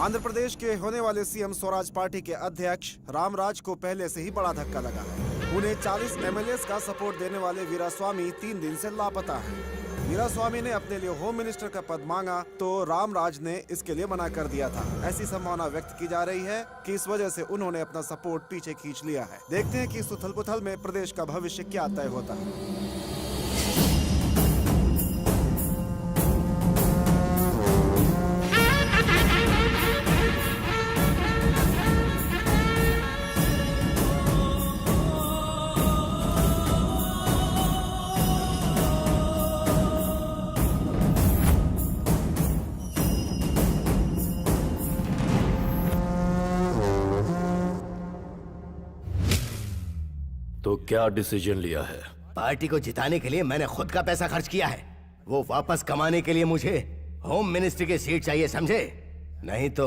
आंध्र प्रदेश के होने वाले सीएम स्वराज पार्टी के अध्यक्ष रामराज को पहले से ही बड़ा धक्का लगा है। उन्हें 40 एमएलएस का सपोर्ट देने वाले वीरास्वामी 3 दिन से लापता हैं। वीरास्वामी ने अपने लिए होम मिनिस्टर का पद मांगा तो रामराज ने इसके लिए मना कर दिया था। ऐसी संभावना व्यक्त की जा रही है कि इस वजह से उन्होंने अपना सपोर्ट पीछे खींच लिया है। देखते हैं कि इस उथल पुथल में प्रदेश का भविष्य क्या तय होता है। तो क्या डिसीजन लिया है? पार्टी को जिताने के लिए मैंने खुद का पैसा खर्च किया है। वो वापस कमाने के लिए मुझे होम मिनिस्ट्री की सीट चाहिए, समझे? नहीं तो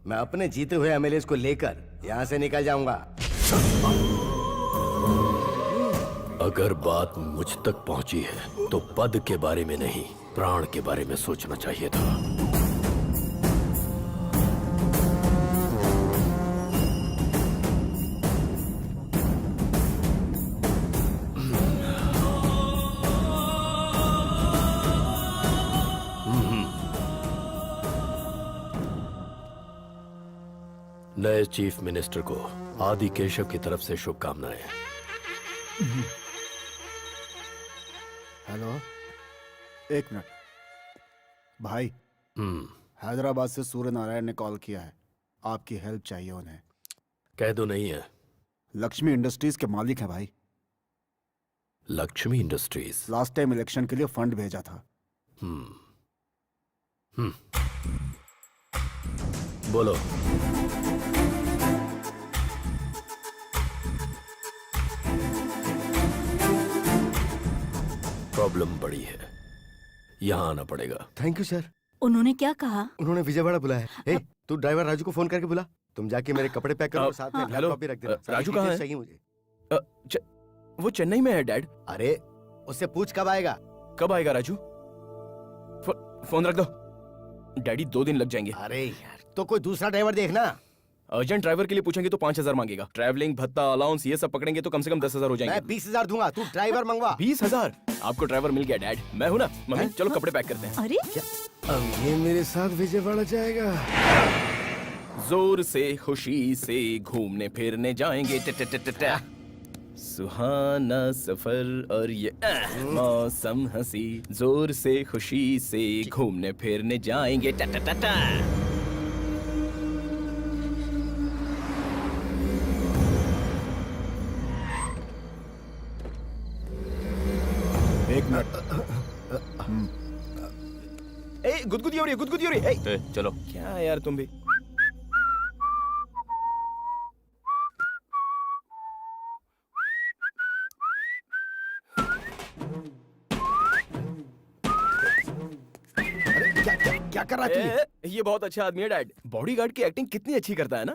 मैं अपने जीते हुए एमएलएस को लेकर यहाँ से निकल जाऊंगा। अगर बात मुझ तक पहुंची है तो पद के बारे में नहीं, प्राण के बारे में सोचना चाहिए था। नए चीफ मिनिस्टर को आदि केशव की तरफ से शुभकामनाएं। हेलो, एक मिनट भाई। हैदराबाद से सूर्य नारायण ने कॉल किया है, आपकी हेल्प चाहिए उन्हें। कह दो नहीं है। लक्ष्मी इंडस्ट्रीज के मालिक हैं भाई। Lakshmi industries last time election के लिए फंड भेजा था। बोलो। प्रॉब्लम बड़ी है, यहाँ आना पड़ेगा। Thank you sir. उन्होंने क्या कहा? उन्होंने विजयवाड़ा बुलाया है। तू ड्राइवर राजू को फोन करके बुला। तुम जाके मेरे कपड़े पैक करो और साथ में लैपटॉप भी रख देना। राजू कहाँ है? चाहिए मुझे। वो चेन्नई में है डैड। अरे उससे पूछ कब आएगा। कब आएगा राजू? फोन रख दो। डैडी 2 दिन लग जाएंगे। अरे यार, तो कोई दूसरा ड्राइवर देखना। अर्जेंट ड्राइवर के लिए पूछेंगे तो 5,000 मांगेगा। ट्रैवलिंग भत्ता अलाउंस ये सब पकड़ेंगे तो कम से कम 10,000 हो जाएंगे। मैं 20,000 दूंगा, तू ड्राइवर मंगवा। 20,000? आपको ड्राइवर मिल गया डैड। मैं हूं ना मम्मी, चलो कपड़े पैक करते हैं। अरे अब ये मेरे साथ विजयवाड़ा जाएगा। जोर से खुशी से घूमने फिरने जाएंगे। सुहाना सफर और ये मौसम हंसी। जोर से खुशी से घूमने फिरने जाएंगे। एक मिनट। ए गुदगुदी हो रही है, गुदगुदी हो रही है। ए, चलो। क्या यार तुम भी। क्या कर रहा है तू? ये बहुत अच्छा आदमी है डैड। बॉडीगार्ड की एक्टिंग कितनी अच्छी करता है ना।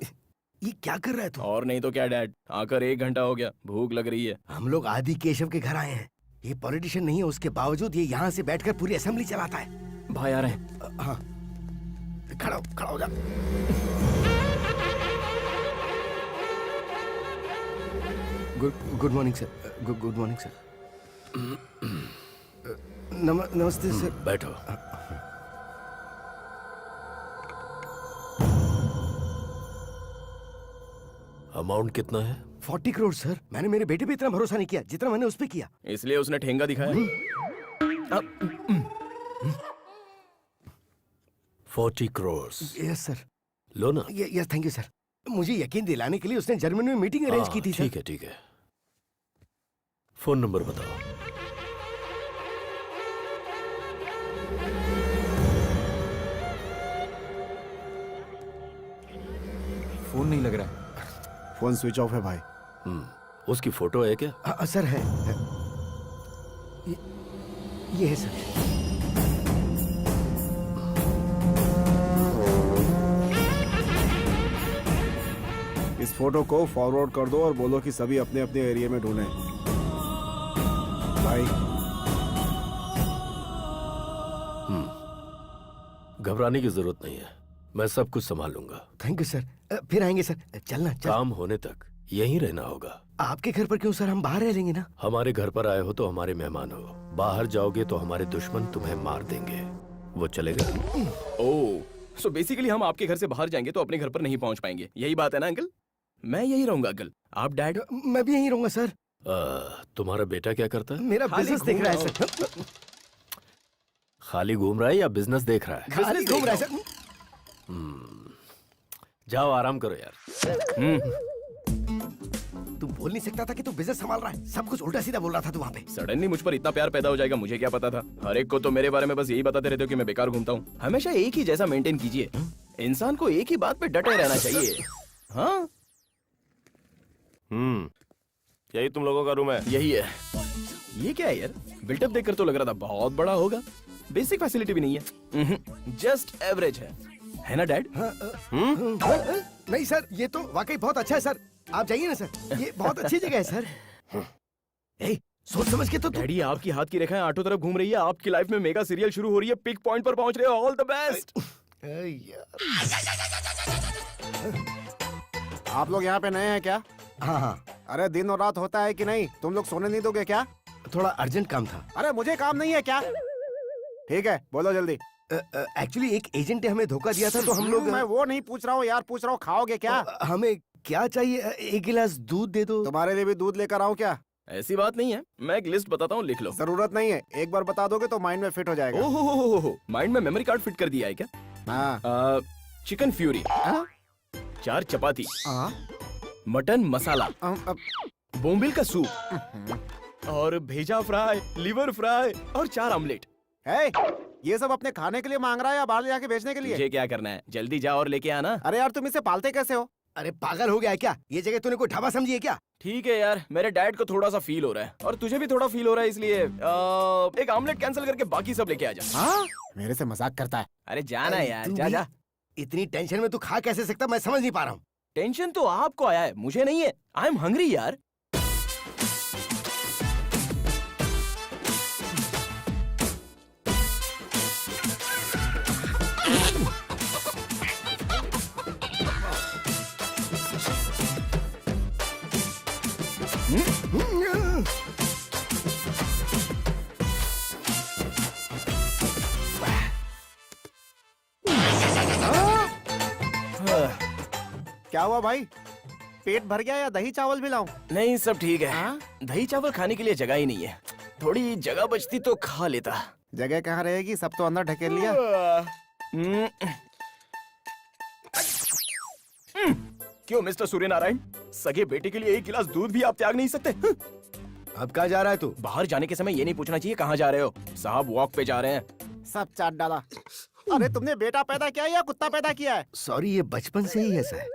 ये क्या कर रहा है तू? और नहीं तो क्या डैड, आकर 1 घंटा हो गया, भूख लग रही है। हम लोग आदि केशव के घर आए हैं। ये पॉलिटिशियन नहीं है, उसके बावजूद ये यहाँ से बैठकर पूरी असेंबली चलाता है। भाई आ रहे हैं। हाँ, खड़ा हो जा। Good morning sir. Good morning sir. नमस्ते सर। बैठो। अमाउंट कितना है? 40 करोड़ सर। मैंने मेरे बेटे पे इतना भरोसा नहीं किया जितना मैंने उस पे किया। इसलिए उसने ठेंगा दिखाया। 40 करोड़। Yes sir. लो ना। Yes thank you sir. मुझे यकीन दिलाने के लिए उसने जर्मनी में मीटिंग अरेंज की थी सर। ठीक है ठीक है। फोन नंबर बताओ। फोन नहीं लग रहा है। फोन स्विच ऑफ है भाई। उसकी फोटो है क्या? सर है। ये है सर। इस फोटो को फॉरवर्ड कर दो और बोलो कि सभी अपने अपने एरिया में ढूंढें। भाई घबराने की जरूरत नहीं है। मैं सब कुछ संभाल लूंगा। Thank you sir. फिर आएंगे सर। चलना चल। काम होने तक यहीं रहना होगा। आपके घर पर क्यों सर? हम बाहर रह लेंगे ना। हमारे घर पर आए हो तो हमारे मेहमान हो, बाहर जाओगे तो हमारे दुश्मन तुम्हें मार देंगे। वो चलेगा? ओह, सो बेसिकली हम आपके घर से बाहर जाएंगे तो अपने घर पर नहीं पहुंच पाएंगे, यही बात है ना अंकल? मैं यही रहूंगा अंकल, आप डैड? मैं भी यहीं रहूंगा सर। तुम्हारा बेटा क्या करता है? मेरा खाली बिजनेस देख घूम रहा है रहा सर। खाली घूम रहा है या बिजनेस देख रहा है? खाली घूम रहा है सर। जाओ आराम करो यार। तू बोल नहीं सकता था कि तू बिजनेस संभाल रहा है? सब कुछ उल्टा सीधा बोल रहा था तू वहाँ पे। सडनली मुझ पर इतना प्यार पैदा हो जाएगा, मुझे क्या पता था? हर एक को तो मेरे बारे में बस यही बताते रहते हो कि मैं बेकार घूमता हूँ। हमेशा एक ही जैसा मेंटेन कीजिए, इंसान को एक ही बात पे डटे रहना चाहिए। हाँ, यही तुम लोगों का रूम है? यही है। ये क्या है यार? बिल्टअप देखकर तो लग रहा था बहुत बड़ा होगा, बेसिक फैसिलिटी भी नहीं है, जस्ट एवरेज है ना डैड? नहीं सर, ये तो वाकई बहुत अच्छा है सर। आप जाइए ना सर, ये बहुत अच्छी जगह है सर। ए, सोच समझ के तो तू। डैडी, आपकी हाथ की रेखाएं आठों तरफ घूम रही है, आपकी लाइफ में मेगा सीरियल शुरू हो रही है, पिक पॉइंट पर पहुंच रहे हो। All the best. आप लोग यहाँ पे नए हैं क्या? हाँ हाँ, अरे दिन और रात होता है कि नहीं? तुम लोग सोने नहीं दोगे क्या? थोड़ा अर्जेंट काम था। अरे मुझे काम नहीं है क्या? ठीक है, बोलो जल्दी। एक्चुअली एक एजेंट ने हमें धोखा दिया था तो हम लोग। मैं वो नहीं पूछ रहा हूँ यार, पूछ रहा हूँ खाओगे क्या? हमें क्या चाहिए? एक गिलास दूध दे दो। तुम्हारे लिए भी दूध लेकर आऊँ क्या? ऐसी बात नहीं है, मैं एक लिस्ट बताता हूँ, लिख लो। जरूरत नहीं है, एक बार बता दोगे तो माइंड में फिट हो जाएगा। ओहो, माइंड में मेमोरी कार्ड फिट कर दिया है क्या? हाँ। चिकन फ्यूरी, हाँ? 4 चपाती, हाँ? मटन मसाला, बोम्बिल का सूप हम्म। और भेजा फ्राई, लिवर फ्राई और 4 ऑमलेट। है, ये सब अपने खाने के लिए मांग रहा है या बाहर ले जाके बेचने के लिए? मुझे क्या करना है, जल्दी जा और लेके आना। अरे यार, तुम इसे पालते कैसे हो? अरे पागल हो गया है क्या? ये जगह तूने कोई ढाबा समझी है क्या? ठीक है यार, मेरे डैड को थोड़ा सा फील हो रहा है और तुझे भी थोड़ा फील हो रहा है, इसलिए एक ऑमलेट कैंसिल करके बाकी सब लेके आ जा। हाँ? मेरे से मजाक करता है। अरे जाना यार, तू जा भी- जा। इतनी टेंशन में तू खा कैसे सकता? मैं समझ नहीं पा रहा हूँ। टेंशन तो आपको आया है, मुझे नहीं है। आई एम हंग्री यार। क्या हुआ भाई? पेट भर गया या दही चावल भी लाऊं? नहीं, सब ठीक है। हाँ? दही चावल खाने के लिए जगह ही नहीं है, थोड़ी जगह बचती तो खा लेता। जगह कहाँ रहेगी? सब तो अंदर ढकेल लिया। हम्म। क्यों मिस्टर सूर्यनारायण, सगे बेटे के लिए एक गिलास दूध भी आप त्याग नहीं सकते? अब कहाँ जा रहा है तू? बाहर जाने के समय ये नहीं पूछना चाहिए कहाँ जा रहे हो। साहब वॉक पे जा रहे हैं। सब चाट डाला। अरे तुमने बेटा पैदा किया या कुत्ता पैदा किया है? सॉरी, ये बचपन से ही ऐसा है।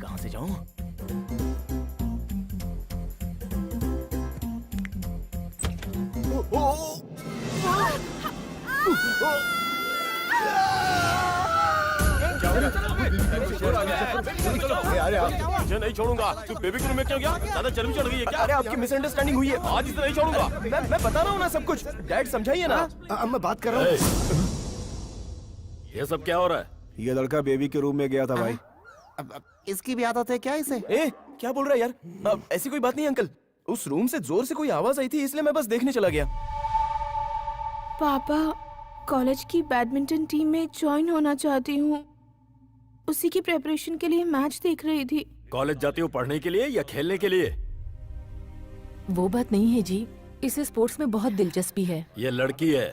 कहाँ से जाऊं? मुझे नहीं छोड़ूंगा। तू बेबी के रूम में क्यों गया? ज्यादा चर्बी चढ़ गई है क्या? अरे आपकी मिसअंडरस्टैंडिंग हुई है, आज इसे नहीं छोड़ूंगा। मैं बता रहा हूँ ना सब कुछ। डैड समझाइए ना। अब मैं बात कर रहा हूँ। ये सब क्या हो रहा है? ये लड़का बेबी के रूम में गया था भाई। अब इसकी भी आदत है क्या इसे? ए, क्या बोल रहा है यार? अब ऐसी कोई बात नहीं अंकल, उस रूम से जोर से कोई आवाज आई थी, इसलिए मैं बस देखने चला गया। पापा, कॉलेज की बैडमिंटन टीम में ज्वाइन होना चाहती हूँ। उसी की प्रेपरेशन के लिए मैच देख रही थी। कॉलेज जाती हो पढ़ने के लिए या खेलने के लिए? वो बात नहीं है जी, इसे स्पोर्ट्स में बहुत दिलचस्पी है। ये लड़की है।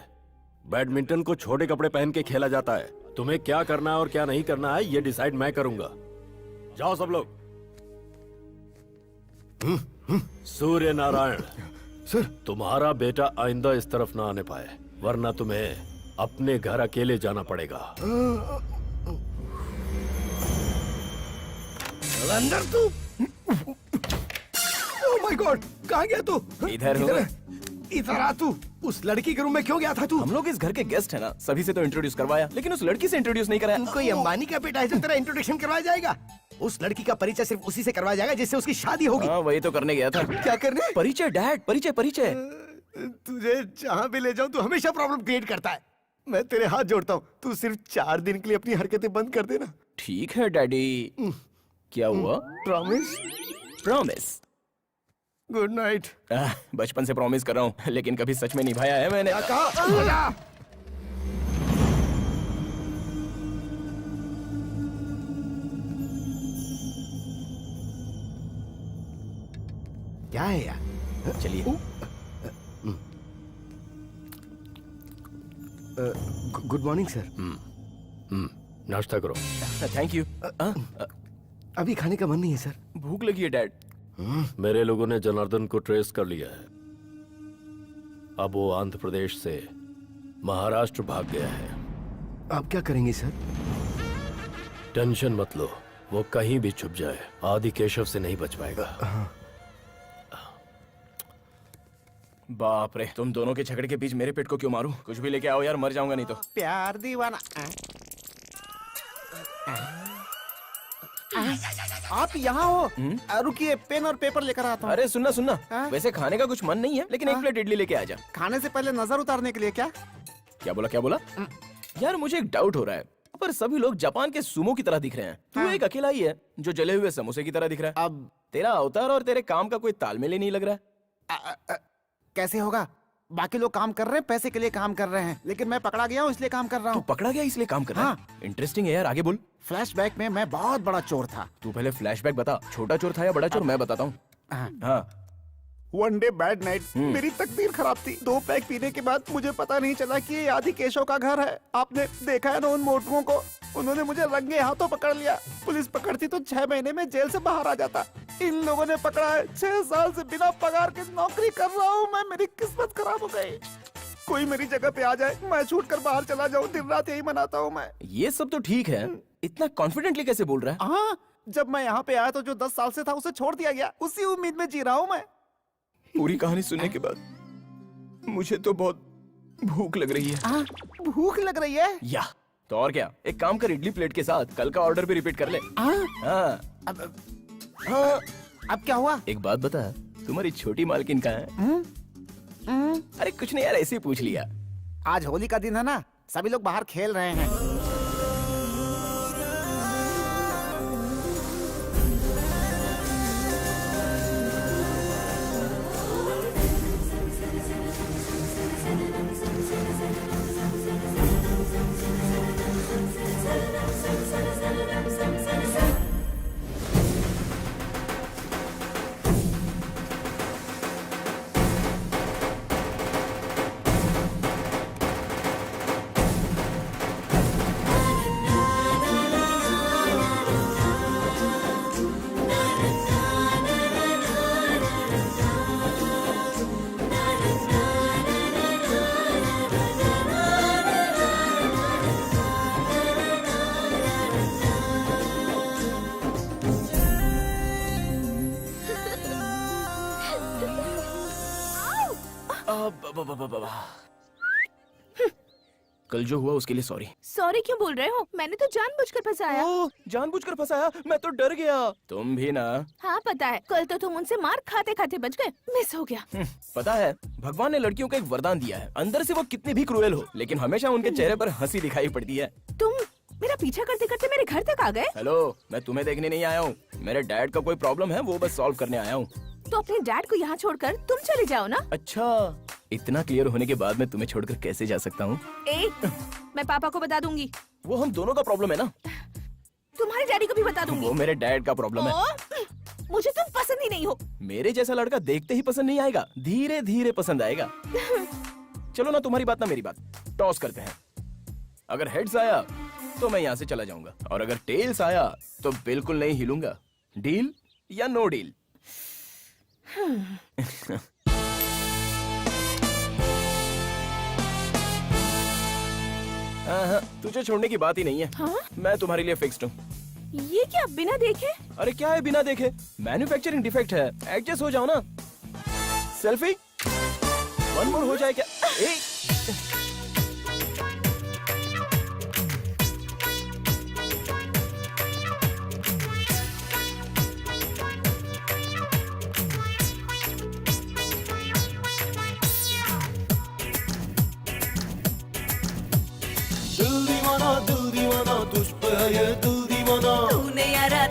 बैडमिंटन को छोटे कपड़े पहन के खेला जाता है। तुम्हें क्या करना है और क्या नहीं करना है ये डिसाइड मैं करूंगा। जाओ सब लोग। सूर्य नारायण सर, तुम्हारा बेटा आइंदा इस तरफ ना आने पाए, वरना तुम्हें अपने घर अकेले जाना पड़ेगा। अंदर तू। ओह माय गॉड, कहाँ गया तू? इधर हूँ। इधर आ तू। उस लड़की के रूम में क्यों गया था तू? हम लोग इस घर के गेस्ट है ना, सभी से तो इंट्रोड्यूस करवाया, लेकिन उस लड़की से इंट्रोड्यूस नहीं कराया। कोई अंबानी का बेटा है जो तेरा इंट्रोडक्शन करवाया जाएगा? उस लड़की का परिचय सिर्फ उसी से करवाया जाएगा जिससे उसकी शादी होगी। हाँ, वही तो करने गया था। क्या करने? परिचय डैड, परिचय परिचय। तुझे जहाँ भी ले जाऊँ तू हमेशा प्रॉब्लम क्रिएट करता है। मैं तेरे हाथ जोड़ता हूँ, तू सिर्फ 4 दिन के लिए अपनी हरकतें बंद कर देना। ठीक है डैडी। क्या हुआ? प्रॉमिस? प्रॉमिस। Good night. बचपन से प्रॉमिस कर रहा हूँ, लेकिन कभी सच में निभाया है मैंने। क्या है यार? चलिए। Good morning sir. नाश्ता करो। Thank you. अभी खाने का मन नहीं है सर। भूख लगी है डैड। मेरे लोगों ने जनार्दन को ट्रेस कर लिया है। अब वो आंध्र प्रदेश से महाराष्ट्र भाग गया है। आप क्या करेंगे सर? टेंशन मत लो, वो कहीं भी छुप जाए आदि केशव से नहीं बच पाएगा। बाप रे, तुम दोनों के झगड़े के बीच मेरे पेट को क्यों मारूं? कुछ भी लेके आओ यार, मर जाऊंगा नहीं तो। प्यार दीवाना। आप यहाँ हो? रुकिए, पेन और पेपर लेकर आता हूँ। अरे सुनना सुनना, हाँ? वैसे खाने का कुछ मन नहीं है, लेकिन एक प्लेट इडली लेके आ जा। खाने से पहले नजर उतारने के लिए क्या? क्या बोला क्या बोला? यार मुझे एक डाउट हो रहा है, पर सभी लोग जापान के सुमो की तरह दिख रहे हैं। तू एक अकेला ही है जो जले हुए समोसे की तरह दिख रहा है। अब तेरा अवतार और तेरे काम का कोई तालमेल ही नहीं लग रहा है। कैसे होगा? बाकी लोग काम कर रहे हैं, पैसे के लिए काम कर रहे हैं, लेकिन मैं पकड़ा गया हूँ इसलिए काम कर रहा तू हूँ। पकड़ा गया इसलिए काम कर रहा है? इंटरेस्टिंग है यार, आगे बोल। फ्लैशबैक में मैं बहुत बड़ा चोर था। तू पहले फ्लैशबैक बता, छोटा चोर था या बड़ा चोर? मैं बताता हूँ। हाँ। वन डे बैड नाइट, मेरी तकदीर खराब थी। 2 पैक पीने के बाद मुझे पता नहीं चला कि ये आदि केशव का घर है। आपने देखा है ना उन मोटुओं को? उन्होंने मुझे रंगे हाथों पकड़ लिया। पुलिस पकड़ती तो 6 महीने में जेल से बाहर आ जाता। इन लोगों ने पकड़ा है। 6 साल से बिना पगार के नौकरी कर रहा हूँ मैं। मेरी किस्मत खराब हो गई। कोई मेरी जगह पे आ जाए, मैं छूट कर बाहर चला जाऊँ। दिन रात यही मनाता हूँ मैं। ये सब तो ठीक है, इतना कॉन्फिडेंटली कैसे बोल रहा है? हाँ, जब मैं यहाँ पे आया तो जो 10 साल से था उसे छोड़ दिया गया। उसी उम्मीद में जी रहा हूँ मैं। पूरी कहानी सुनने के बाद मुझे तो बहुत भूख लग रही है। भूख लग रही है? या तो और क्या, एक काम कर, इडली प्लेट के साथ कल का ऑर्डर भी रिपीट कर ले। हाँ। अब क्या हुआ? एक बात बता, तुम्हारी छोटी मालकिन कहाँ है? अरे कुछ नहीं यार, ऐसे ही पूछ लिया। आज होली का दिन है ना, सभी लोग बाहर खेल रहे हैं। कल जो हुआ उसके लिए सॉरी। सॉरी क्यों बोल रहे हो? मैंने तो जानबूझकर फंसाया। ओह, जानबूझकर फंसाया? मैं तो डर गया। तुम भी ना? हाँ पता है, कल तो तुम उनसे मार खाते खाते बच गए। मिस हो गया। पता है, भगवान ने लड़कियों को एक वरदान दिया है। अंदर से वो कितनी भी क्रूएल हो, लेकिन हमेशा उनके चेहरे पर हंसी दिखाई पड़ती है। तुम मेरा पीछा करते करते मेरे घर तक आ गए। हेलो, मैं तुम्हें देखने नहीं आया हूँ। मेरे डैड का कोई प्रॉब्लम है, वो बस सॉल्व करने आया हूँ। तो अपने डैड को यहाँ छोड़कर तुम चले जाओ ना। अच्छा, इतना क्लियर होने के बाद मैं तुम्हें छोड़कर कैसे जा सकता हूँ? ए, मैं पापा को बता दूंगी। वो हम दोनों का प्रॉब्लम है ना। तुम्हारे डैडी को भी बता दूंगी। वो मेरे डैड का प्रॉब्लम है। ओ, मुझे तुम पसंद ही नहीं हो। मेरे जैसा लड़का देखते ही पसंद नहीं आएगा, धीरे धीरे पसंद आएगा। चलो ना, तुम्हारी बात ना मेरी बात, टॉस करते हैं। अगर हेड्स आया तो मैं यहाँ से चला जाऊंगा, और अगर टेल्स आया तो बिल्कुल नहीं हिलूंगा। डील या नो डील? हाँ, तुझे छोड़ने की बात ही नहीं है। हाँ? मैं तुम्हारे लिए फिक्स्ड हूँ। ये क्या बिना देखे? अरे क्या है बिना देखे? मैन्युफैक्चरिंग डिफेक्ट है, एडजस्ट हो जाओ ना। सेल्फी वन मोर हो जाए क्या? दिल दीवाना तुझ पे है ये दिल दीवाना। तूने यारा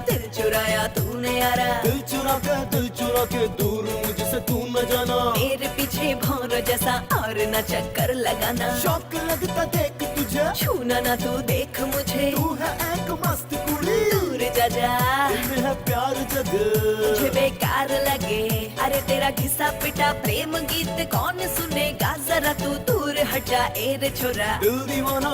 दिल चुराया तूने यारा। दिल चुरा के दूर मुझसे तू न जाना। मेरे पीछे भौर जैसा और न चक्कर लगाना। शौक लगता देख तुझे, छूना ना तू देख मुझे। तू है एक मस्त कुड़ी, दूर जा जा, दिल में है प्यार जग। मुझे बेकार लगे। अरे तेरा घिसा पिटा प्रेम गीत कौन सुनेगा, जरा तू दूर हट जा ए रे छोरा। दिल दीवाना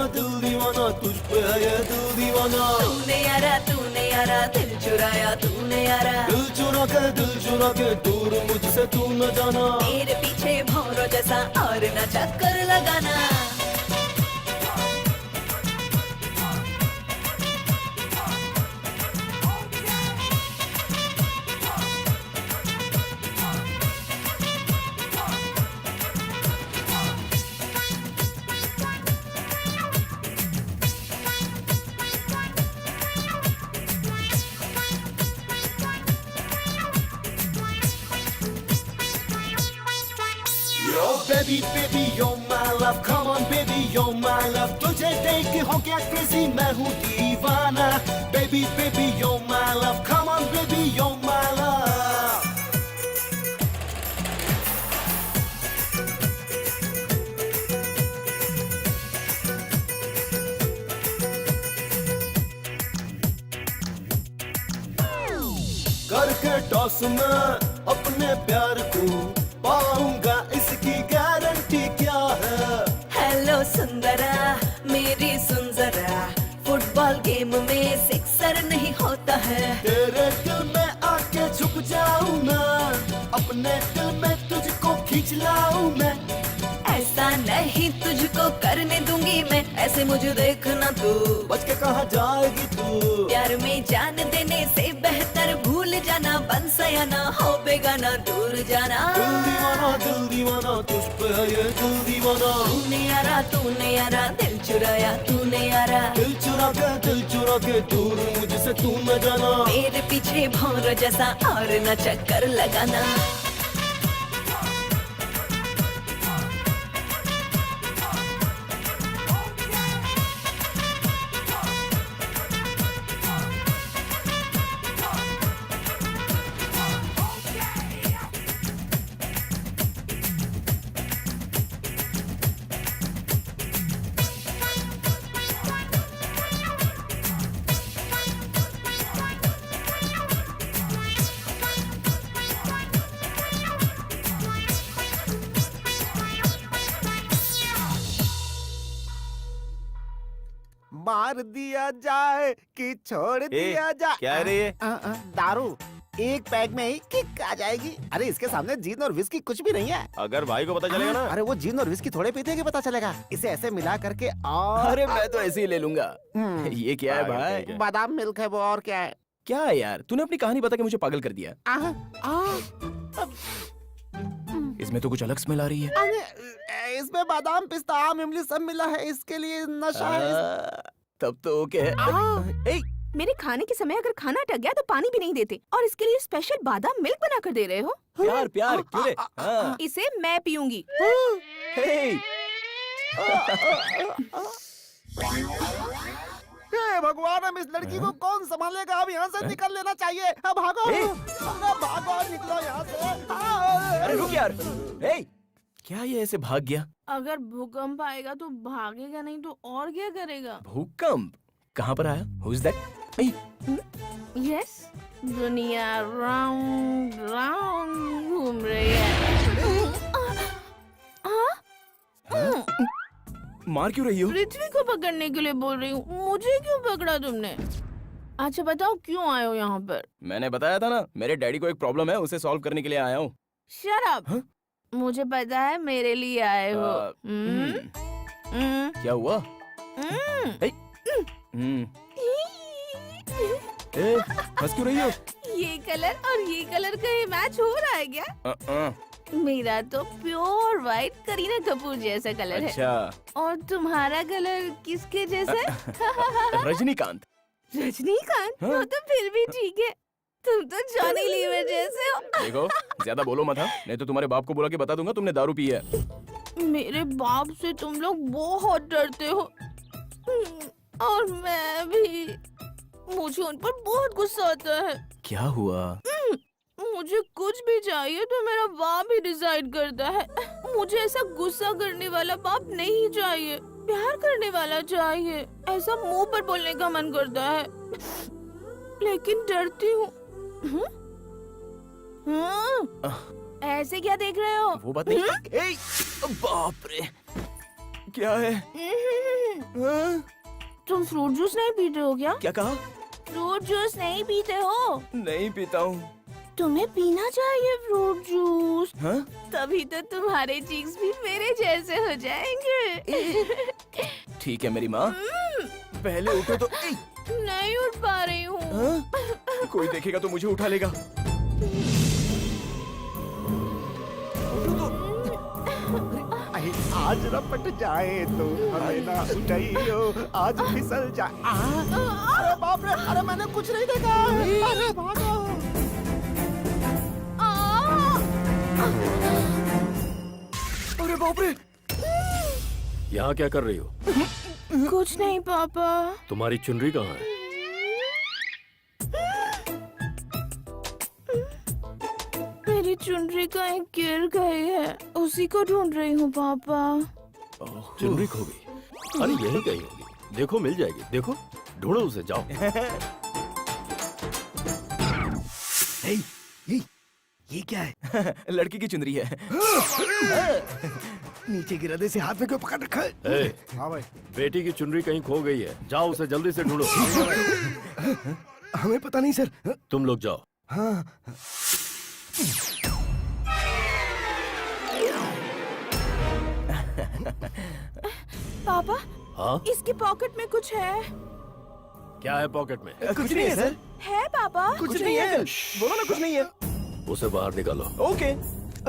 तुझ पे है ये दिल दीवाना। तूने यारा दिल चुराया तूने यारा। दिल चुरा के दूर मुझसे तू न जाना। मेरे पीछे भौरों जैसा और न चक्कर लगाना। Baby, you're my love, come on baby, you're my love। तुझे देख हो गया crazy, मैं हूँ दीवाना। Baby, you're my love, come on baby, you're my love। करके टॉस में अपने प्यार को पाऊंगा, इसकी गारंटी क्या है? हेलो सुंदरा मेरी सुन जरा, फुटबॉल गेम में सिक्सर नहीं होता है। तेरे दिल में आके छुप जाऊं मैं, अपने दिल में तुझको खींच लाऊं मैं। ऐसा नहीं तुझको करने दूंगी मैं, ऐसे मुझे देखना तू। बच के कहाँ जाएगी तू? प्यार में जान देने से बेहतर भूल जाना, बन सयाना हो बेगाना दूर जाना। दिल दीवाना तुझ पे है ये दिल दीवाना। तूने यारा दिल चुराया तूने यारा। दिल चुरा के दूर मुझसे तू न जाना। मेरे पीछे भौर जैसा और न चक्कर लगाना। मार दिया जाए कि छोड़ दिया जाए। क्या है रे ये? दारू एक पैक में ही किक आ जाएगी। अरे इसके सामने जीन और विस्की कुछ भी नहीं है। अगर भाई को पता चलेगा ना। अरे वो जीन और विस्की थोड़े पीते हैं कि पता चलेगा। इसे ऐसे मिला करके और अरे मैं तो ऐसे ही ले लूंगा। ये क्या है भाई? बादाम मिल्क है वो, और क्या है? क्या है यार, तूने अपनी कहानी बता के मुझे पागल कर दिया। इसमें तो कुछ अलग स्मेल आ रही है। अरे इसमें बादाम पिस्ता आम इमली सब मिला है, इसके लिए नशा है। तब तो ओके है। ए, मेरे खाने के समय अगर खाना अटक गया तो पानी भी नहीं देते, और इसके लिए स्पेशल बादाम मिल्क बना कर दे रहे हो। प्यार क्यों रे? हाँ। इसे मैं पीऊंगी। हे, हे भगवान, अब इस लड़की को कौन संभालेगा? अब यहाँ से निकल लेना चाहिए। अब भागो, भागो, निकलो यहाँ से। अरे रुक यार। हे, क्या ये ऐसे भाग गया? अगर भूकंप आएगा तो भागेगा नहीं तो और क्या करेगा? भूकंप कहाँ पर आया? Who is that? यस, दुनिया राउंड राउंड घूम रही है। मार क्यों रही हो? पृथ्वी को पकड़ने के लिए बोल रही हूँ। मुझे क्यों पकड़ा तुमने? अच्छा बताओ क्यों आए हो यहाँ पर? मैंने बताया था ना, मेरे डैडी को एक प्रॉब्लम है, उसे सॉल्व करने के लिए आया हूँ। Shut up. मुझे पता है मेरे लिए आए हो। क्या हुआ? ए, हंस क्यों रही हो? ये कलर और ये कलर कहीं मैच हो रहा है क्या? मेरा तो प्योर व्हाइट करीना कपूर जैसा कलर है। अच्छा। और तुम्हारा कलर किसके जैसा है? रजनीकांत। रजनीकांत? हाँ? वो तो फिर भी ठीक है। तुम तो जॉनी लीवर जैसे हो। देखो, ज्यादा बोलो मत, हाँ? नहीं तो तुम्हारे बाप को बुला के बता दूंगा तुमने दारू पी है। मेरे बाप से तुम लोग बहुत डरते हो और मैं भी। मुझे उन पर बहुत गुस्सा आता है। क्या हुआ? मुझे कुछ भी चाहिए तो मेरा बाप ही डिसाइड करता है। मुझे ऐसा गुस्सा करने वाला बाप नहीं चाहिए, प्यार करने वाला चाहिए। ऐसा मुंह पर बोलने का मन करता है, लेकिन डरती हूँ। ऐसे क्या देख रहे हो? वो बात नहीं। ए, बाप रे, क्या है? हाँ? तुम फ्रूट जूस नहीं पीते हो क्या? क्या कहा? फ्रूट जूस नहीं पीते हो? नहीं पीता हूँ। तुम्हें पीना चाहिए फ्रूट जूस। हाँ? तभी तो तुम्हारे चीक्स भी मेरे जैसे हो जाएंगे। ठीक है मेरी माँ, पहले उठो तो। नहीं उठ पा रही हूँ। हाँ? कोई देखेगा तो मुझे उठा लेगा। आज रपट जाए तो हमें ना उठाइयो, आज फिसल जाए। अरे बाप रे, अरे मैंने कुछ नहीं देखा। अरे भागो। अरे बाप रे, यहाँ क्या कर रही हो? कुछ नहीं पापा। तुम्हारी चुनरी कहाँ है? मेरी चुनरी कहीं गिर गई है, उसी को ढूंढ रही हूँ पापा। चुनरी खो गई? अरे यही कहीं होगी, देखो मिल जाएगी। देखो, ढूंढो उसे, जाओ। ये क्या है? लड़की की चुनरी है। नीचे गिरने से हाथ में क्यों पकड़ रखा है? ए, हाँ भाई, बेटी की चुनरी कहीं खो गई है, जाओ उसे जल्दी से ढूंढो। हमें पता नहीं सर। तुम लोग जाओ। हाँ। पापा, हाँ? इसकी पॉकेट में कुछ है। क्या है पॉकेट में? कुछ नहीं है सर। है पापा? कुछ नहीं है। बोलो ना कुछ नहीं है। उसे बाहर निकालो। ओके।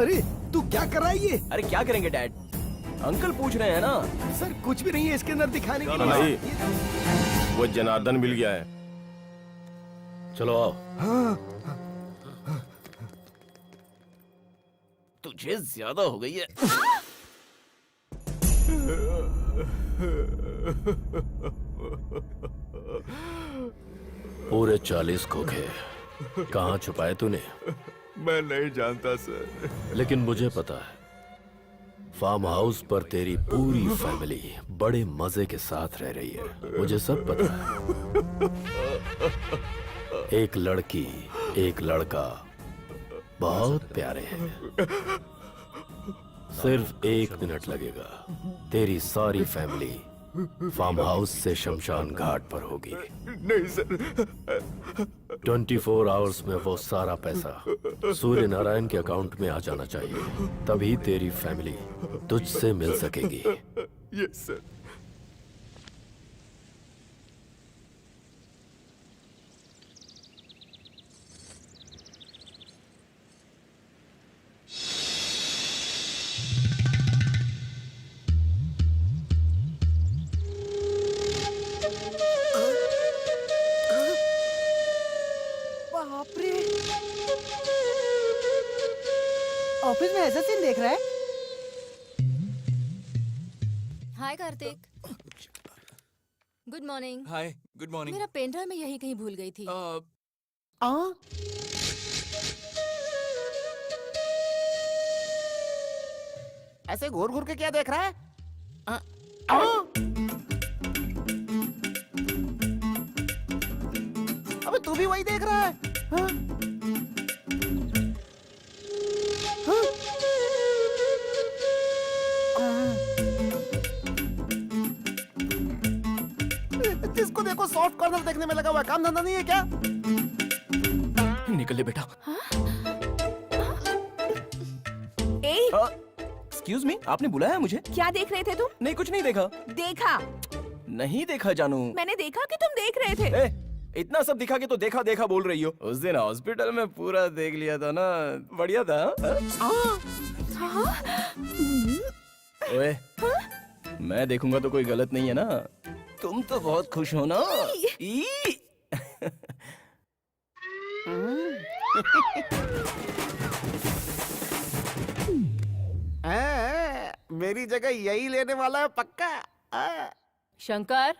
अरे तू क्या कर रहा है ये? अरे क्या करेंगे डैड, अंकल पूछ रहे हैं ना। सर कुछ भी नहीं है इसके अंदर दिखाने के नहीं, लिए। वो जनार्दन मिल गया है। चलो आओ। तुझे ज्यादा हो गई है। पूरे 40 खोखे कहाँ छुपाए तूने? मैं नहीं जानता सर। लेकिन मुझे पता है, फार्म हाउस पर तेरी पूरी फैमिली बड़े मजे के साथ रह रही है। मुझे सब पता है। एक लड़की, एक लड़का बहुत प्यारे हैं। सिर्फ 1 मिनट लगेगा, तेरी सारी फैमिली फार्म हाउस से शमशान घाट पर होगी। नहीं सर। 24 आवर्स में वो सारा पैसा सूर्य नारायण के अकाउंट में आ जाना चाहिए, तभी तेरी फैमिली तुझसे मिल सकेगी। Yes sir. ऑफिस में ऐसा सीन देख रहा है? Hi Kartik. Good morning. Hi, good morning. मेरा पेन ड्राइव मैं यहीं कहीं भूल गई थी। ऐसे घूर घूर के क्या देख रहा है? अबे तू भी वही देख रहा है? हाँ? जिसको देखो सॉफ्ट कॉर्नर देखने में लगा हुआ है, काम धंधा नहीं है क्या? निकल ले बेटा। एक्सक्यूज मी, आपने बुलाया मुझे? क्या देख रहे थे तुम? नहीं, कुछ नहीं देखा। देखा? नहीं देखा जानू। मैंने देखा कि तुम देख रहे थे। इतना सब दिखा के तो देखा देखा बोल रही हो। उस दिन हॉस्पिटल में पूरा देख लिया था ना, बढ़िया था। ओए, मैं देखूंगा तो कोई गलत नहीं है ना? तुम तो बहुत खुश हो ना? ई! मेरी जगह यही लेने वाला है पक्का। शंकर,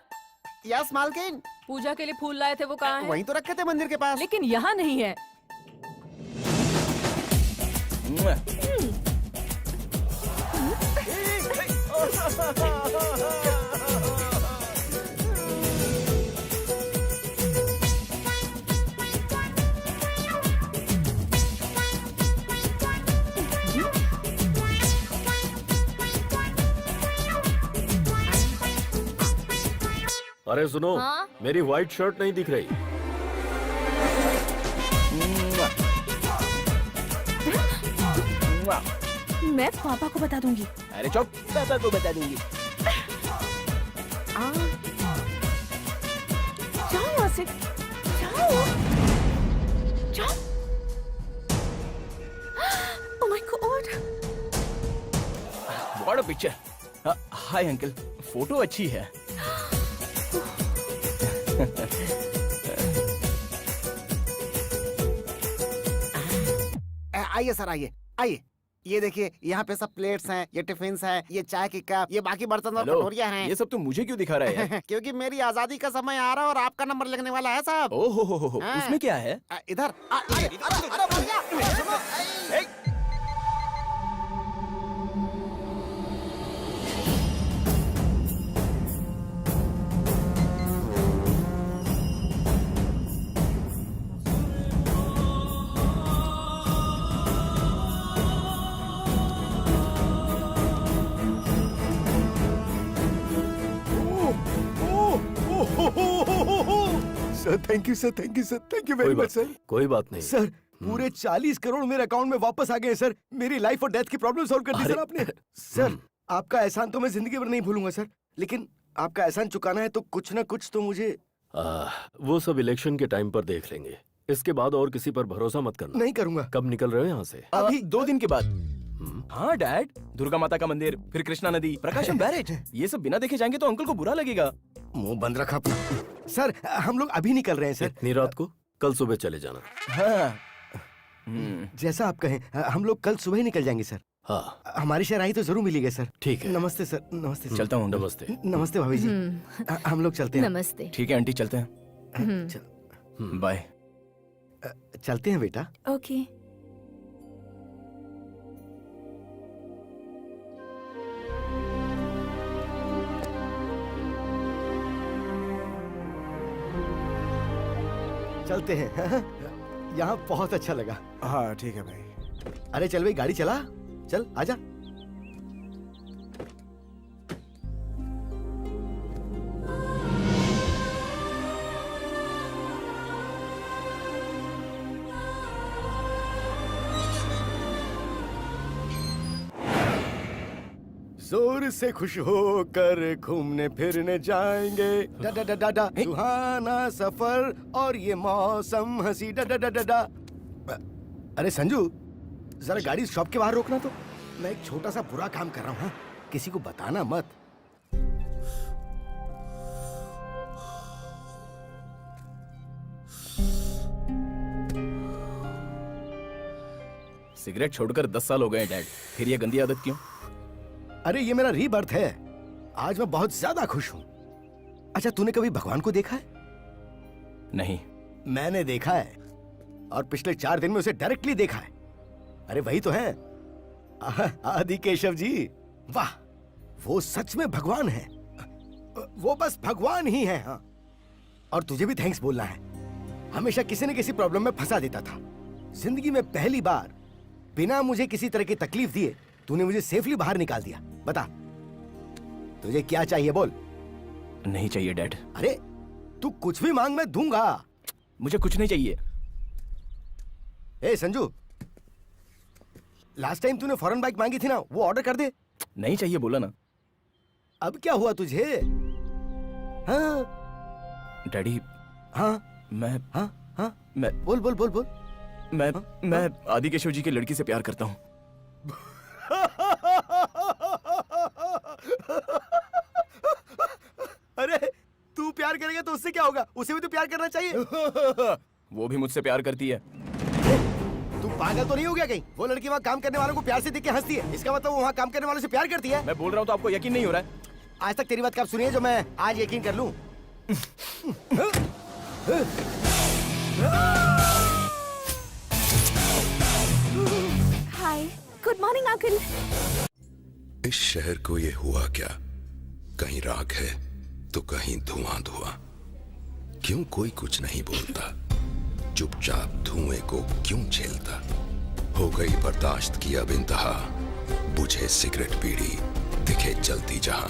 यस मालकिन। पूजा के लिए फूल लाए थे, वो कहाँ है? वहीं तो रखे थे मंदिर के पास। लेकिन यहाँ नहीं है। अरे सुनो, हाँ? मेरी व्हाइट शर्ट नहीं दिख रही। मैं पापा को बता दूंगी। अरे चुप, पापा को बता दूंगी। जाओ वहाँ से, जाओ, जाओ। Oh my God! What a picture. Hi uncle, photo अच्छी है। आइए सर, आइए आइए। ये देखिए, यहाँ पे सब प्लेट्स हैं, ये टिफिन्स हैं, ये चाय की कप, ये बाकी बर्तन और हेलो, कटोरियाँ हैं। ये सब तुम मुझे क्यों दिखा रहे हैं? क्योंकि मेरी आजादी का समय आ रहा है और आपका नंबर लगने वाला है साहब। ओहो हो, हाँ। उसमें क्या है? इधर अरे भैया, सुनो। Sir thank you sir, thank you sir, thank you very much sir. कोई बात नहीं। सर पूरे 40 करोड़ मेरे अकाउंट में वापस आ गए सर। मेरी लाइफ और डेथ की प्रॉब्लम सॉल्व कर दी अरे, सर आपने। सर आपका एहसान तो मैं जिंदगी भर नहीं भूलूंगा सर, लेकिन आपका एहसान चुकाना है तो कुछ ना कुछ तो मुझे। वो सब इलेक्शन के टाइम पर देख लेंगे। इसके बाद और किसी पर भरोसा मत करना। नहीं करूंगा। कब निकल रहे हो यहाँ से? अभी 2 दिन के बाद। हाँ डैड, दुर्गा माता का मंदिर, फिर कृष्णा नदी, प्रकाशम बैरेज, ये सब बिना देखे जाएंगे तो अंकल को बुरा लगेगा। मुंह बंद रखा अपना। सर हम लोग अभी निकल रहे हैं सर। इतनी रात को? कल सुबह चले जाना। हाँ। जैसा आप कहें, हम लोग कल सुबह ही निकल जाएंगे सर। हाँ हमारी शहनाई तो जरूर मिलेगी सर। ठीक है। नमस्ते सर। नमस्ते सर। चलता हूँ। नमस्ते। नमस्ते भाभी जी। हम लोग चलते हैं। नमस्ते। ठीक है आंटी, चलते हैं। बाय। चलते हैं बेटा। ओके। चलते हैं। यहाँ बहुत अच्छा लगा। हाँ ठीक है भाई। अरे चल भाई, गाड़ी चला। चल आजा। जोर से खुश होकर घूमने फिरने जाएंगे। डा डा डा डा डा सुहाना सफर और ये मौसम हंसी। डा डा डा डा डा। अरे संजू, जरा गाड़ी शॉप के बाहर रोकना तो। मैं एक छोटा सा बुरा काम कर रहा हूँ, हाँ? किसी को बताना मत। सिगरेट छोड़कर 10 साल हो गए डैड, फिर ये गंदी आदत क्यों? अरे ये मेरा रीबर्थ है। आज मैं बहुत ज्यादा खुश हूँ। अच्छा तूने कभी भगवान को देखा है? नहीं। मैंने देखा है, और पिछले 4 दिन में उसे डायरेक्टली देखा है। अरे वही तो है, आदि केशव जी, वाह, वो सच में भगवान है। वो बस भगवान ही है। हाँ, और तुझे भी थैंक्स बोलना है। हमेशा किसी न किसी प्रॉब्लम में फंसा देता था। जिंदगी में पहली बार बिना मुझे किसी तरह की तकलीफ दिए तूने मुझे सेफली बाहर निकाल दिया। बता, तुझे क्या चाहिए बोल। नहीं चाहिए डैड। अरे तू कुछ भी मांग, मैं दूंगा। मुझे कुछ नहीं चाहिए। ए संजू, लास्ट टाइम तूने फॉरेन बाइक मांगी थी ना, वो ऑर्डर कर दे। नहीं चाहिए बोला ना। अब क्या हुआ तुझे? हाँ डैडी, हाँ मैं मैं बोल बोल बोल बोल। मैं आदि केशव जी की लड़की से प्यार करता हूँ। अरे तू प्यार करेगा तो उससे क्या होगा? उसे भी तो प्यार करना चाहिए। वो भी मुझसे प्यार करती है। तू पागल तो नहीं हो गया कहीं? वो लड़की वहाँ काम करने वालों को प्यार से देख के हंसती है, इसका मतलब वो वहाँ काम करने वालों से प्यार करती है। मैं बोल रहा हूँ तो आपको यकीन नहीं हो रहा है। आज तक तेरी बात कब सुनी है जो मैं आज यकीन कर लूं? हाय, गुड मॉर्निंग अंकल। इस शहर को ये हुआ क्या? कहीं राख है तो कहीं धुआं धुआं। क्यों कोई कुछ नहीं बोलता? चुपचाप धुएं को क्यों झेलता? हो गई बर्दाश्त की अब इंतहा। बुझे सिगरेट बीड़ी दिखे जलती जहां।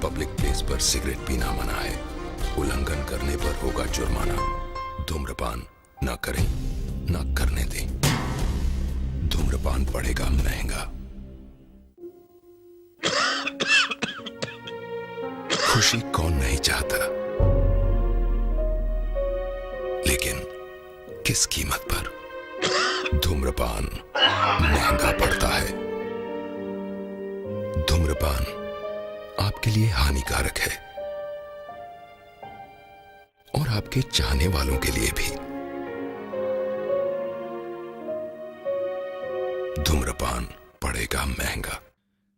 पब्लिक प्लेस पर सिगरेट पीना मना है। उल्लंघन करने पर होगा जुर्माना। धूम्रपान न करें, न करने दें। धूम्रपान पड़ेगा महंगा। खुशी कौन नहीं चाहता, लेकिन किस कीमत पर? धूम्रपान महंगा पड़ता है। धूम्रपान आपके लिए हानिकारक है और आपके चाहने वालों के लिए भी। धूम्रपान पड़ेगा महंगा।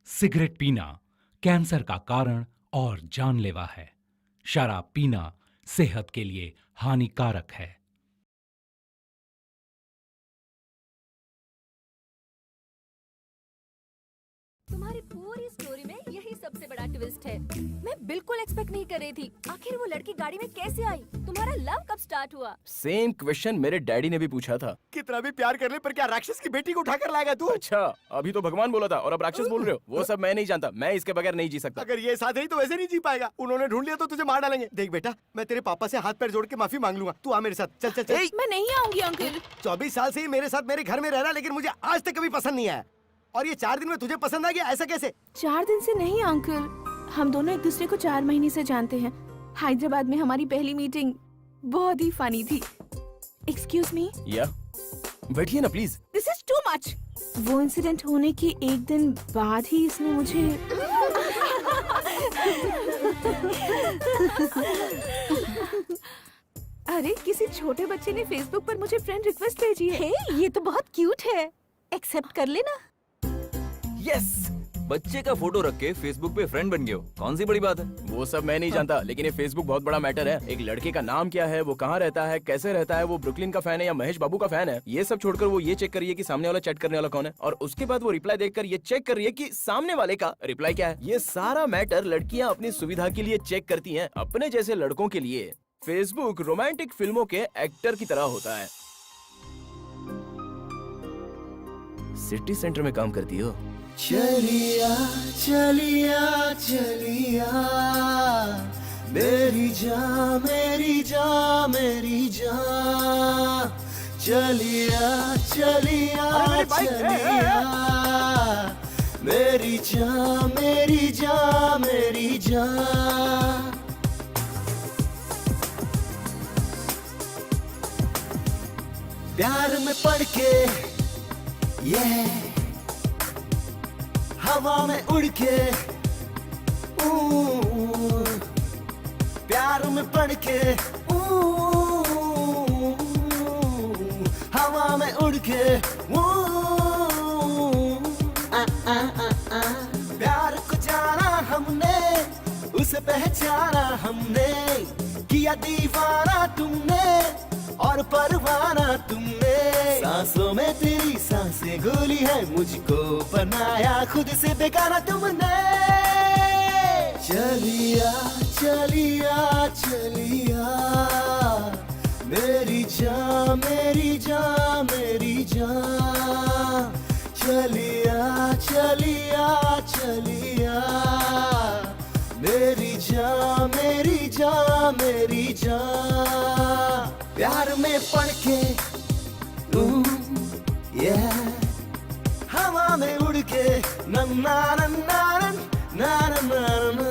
सिगरेट पीना कैंसर का कारण और जानलेवा है। शराब पीना सेहत के लिए हानिकारक है। तुम्हारी पूरी स्टोरी में यही सबसे बड़ा ट्विस्ट है। मैं बिल्कुल एक्सपेक्ट नहीं कर रही थी। आखिर वो लड़की गाड़ी में कैसे आई? तुम्हारा लव कब स्टार्ट हुआ? सेम क्वेश्चन मेरे डैडी ने भी पूछा था। कितना भी प्यार करने पर क्या राक्षस की बेटी को उठाकर लाएगा तू? अच्छा, अभी तो भगवान बोला था और अब राक्षस बोल रहे हो। वो सब मैं नहीं जानता। मैं इसके बगैर नहीं जी सकता। अगर ये साथ नहीं तो वैसे नहीं जी पाएगा। उन्होंने ढूंढ लिया तो तुझे मार डालेंगे। देख बेटा, मैं तेरे पापा से हाथ पैर जोड़ के माफी मांग लूंगा। तू आ मेरे साथ। चल चल चल। मैं नहीं आऊंगी अंकल। 24 साल से ही मेरे साथ मेरे घर में रह रहा, लेकिन मुझे आज तक कभी पसंद नहीं आया। और ये 4 दिन में तुझे पसंद आ गया, ऐसा कैसे? 4 दिन से नहीं अंकल, हम दोनों एक दूसरे को 4 महीने से जानते हैं। हैदराबाद में हमारी पहली मीटिंग बहुत ही फनी थी। Excuse me. या बैठिए ना please. This is too much. वो इंसिडेंट होने के एक दिन बाद ही इसने मुझे अरे किसी छोटे बच्चे ने फेसबुक पर मुझे फ्रेंड रिक्वेस्ट भेजी है। हे, ये तो बहुत क्यूट है, एक्सेप्ट कर लेना। यस, बच्चे का फोटो रख के फेसबुक पे फ्रेंड बन गए हो, कौन सी बड़ी बात है? वो सब मैं नहीं जानता, लेकिन ये फेसबुक बहुत बड़ा मैटर है। एक लड़के का नाम क्या है, वो कहाँ रहता है, कैसे रहता है, वो ब्रुकलिन का फैन है या महेश बाबू का फैन है, ये सब छोड़कर वो ये चेक कर रही है कि सामने वाला चैट करने वाला कौन है, और उसके बाद वो रिप्लाई देखकर ये चेक कर रही है कि सामने वाले का रिप्लाई क्या है। ये सारा मैटर लड़कियाँ अपनी सुविधा के लिए चेक करती है। अपने जैसे लड़कों के लिए फेसबुक रोमांटिक फिल्मों के एक्टर की तरह होता है। सिटी सेंटर में काम करती हो? चलिया चलिया चलिया मेरी जान मेरी जान मेरी जान, चलिया चलिया चलिया मेरी जान मेरी जान मेरी जान। प्यार में पड़ के ये हवा में उड़ के, प्यार में पड़ के हवा में उड़ के, प्यार को जाना हमने, उसे पहचाना हमने, किया दीवाना तुमने, और परवाना तुमने, सांसों में तेरी सांसें घोली है, मुझको बनाया खुद से बेगाना तुमने। चलिया चलिया चलिया मेरी जान मेरी जान मेरी जान, चलिया चलिया चलिया मेरी जान मेरी जान मेरी जान। प्यार में पड़ के हवा में उड़ के नन्ना नन्ना नन्ना नन्ना नन्ना।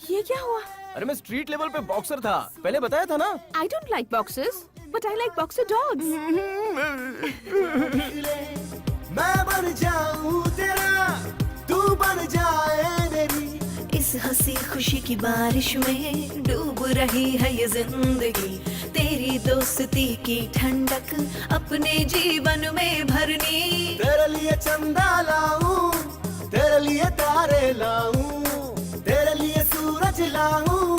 ये क्या हुआ? अरे मैं स्ट्रीट लेवल पे बॉक्सर था, पहले बताया था ना। I don't like boxers, but I like boxer dogs. मैं बन जाऊं तेरा, तू बन जाए मेरी, इस हंसी खुशी की बारिश में डूब रही है ये जिंदगी, तेरी दोस्ती की ठंडक अपने जीवन में भरनी। तेरे लिए चंदा लाऊं, तेरे लिए तारे लाऊं, तेरे लिए सूरज लाऊं,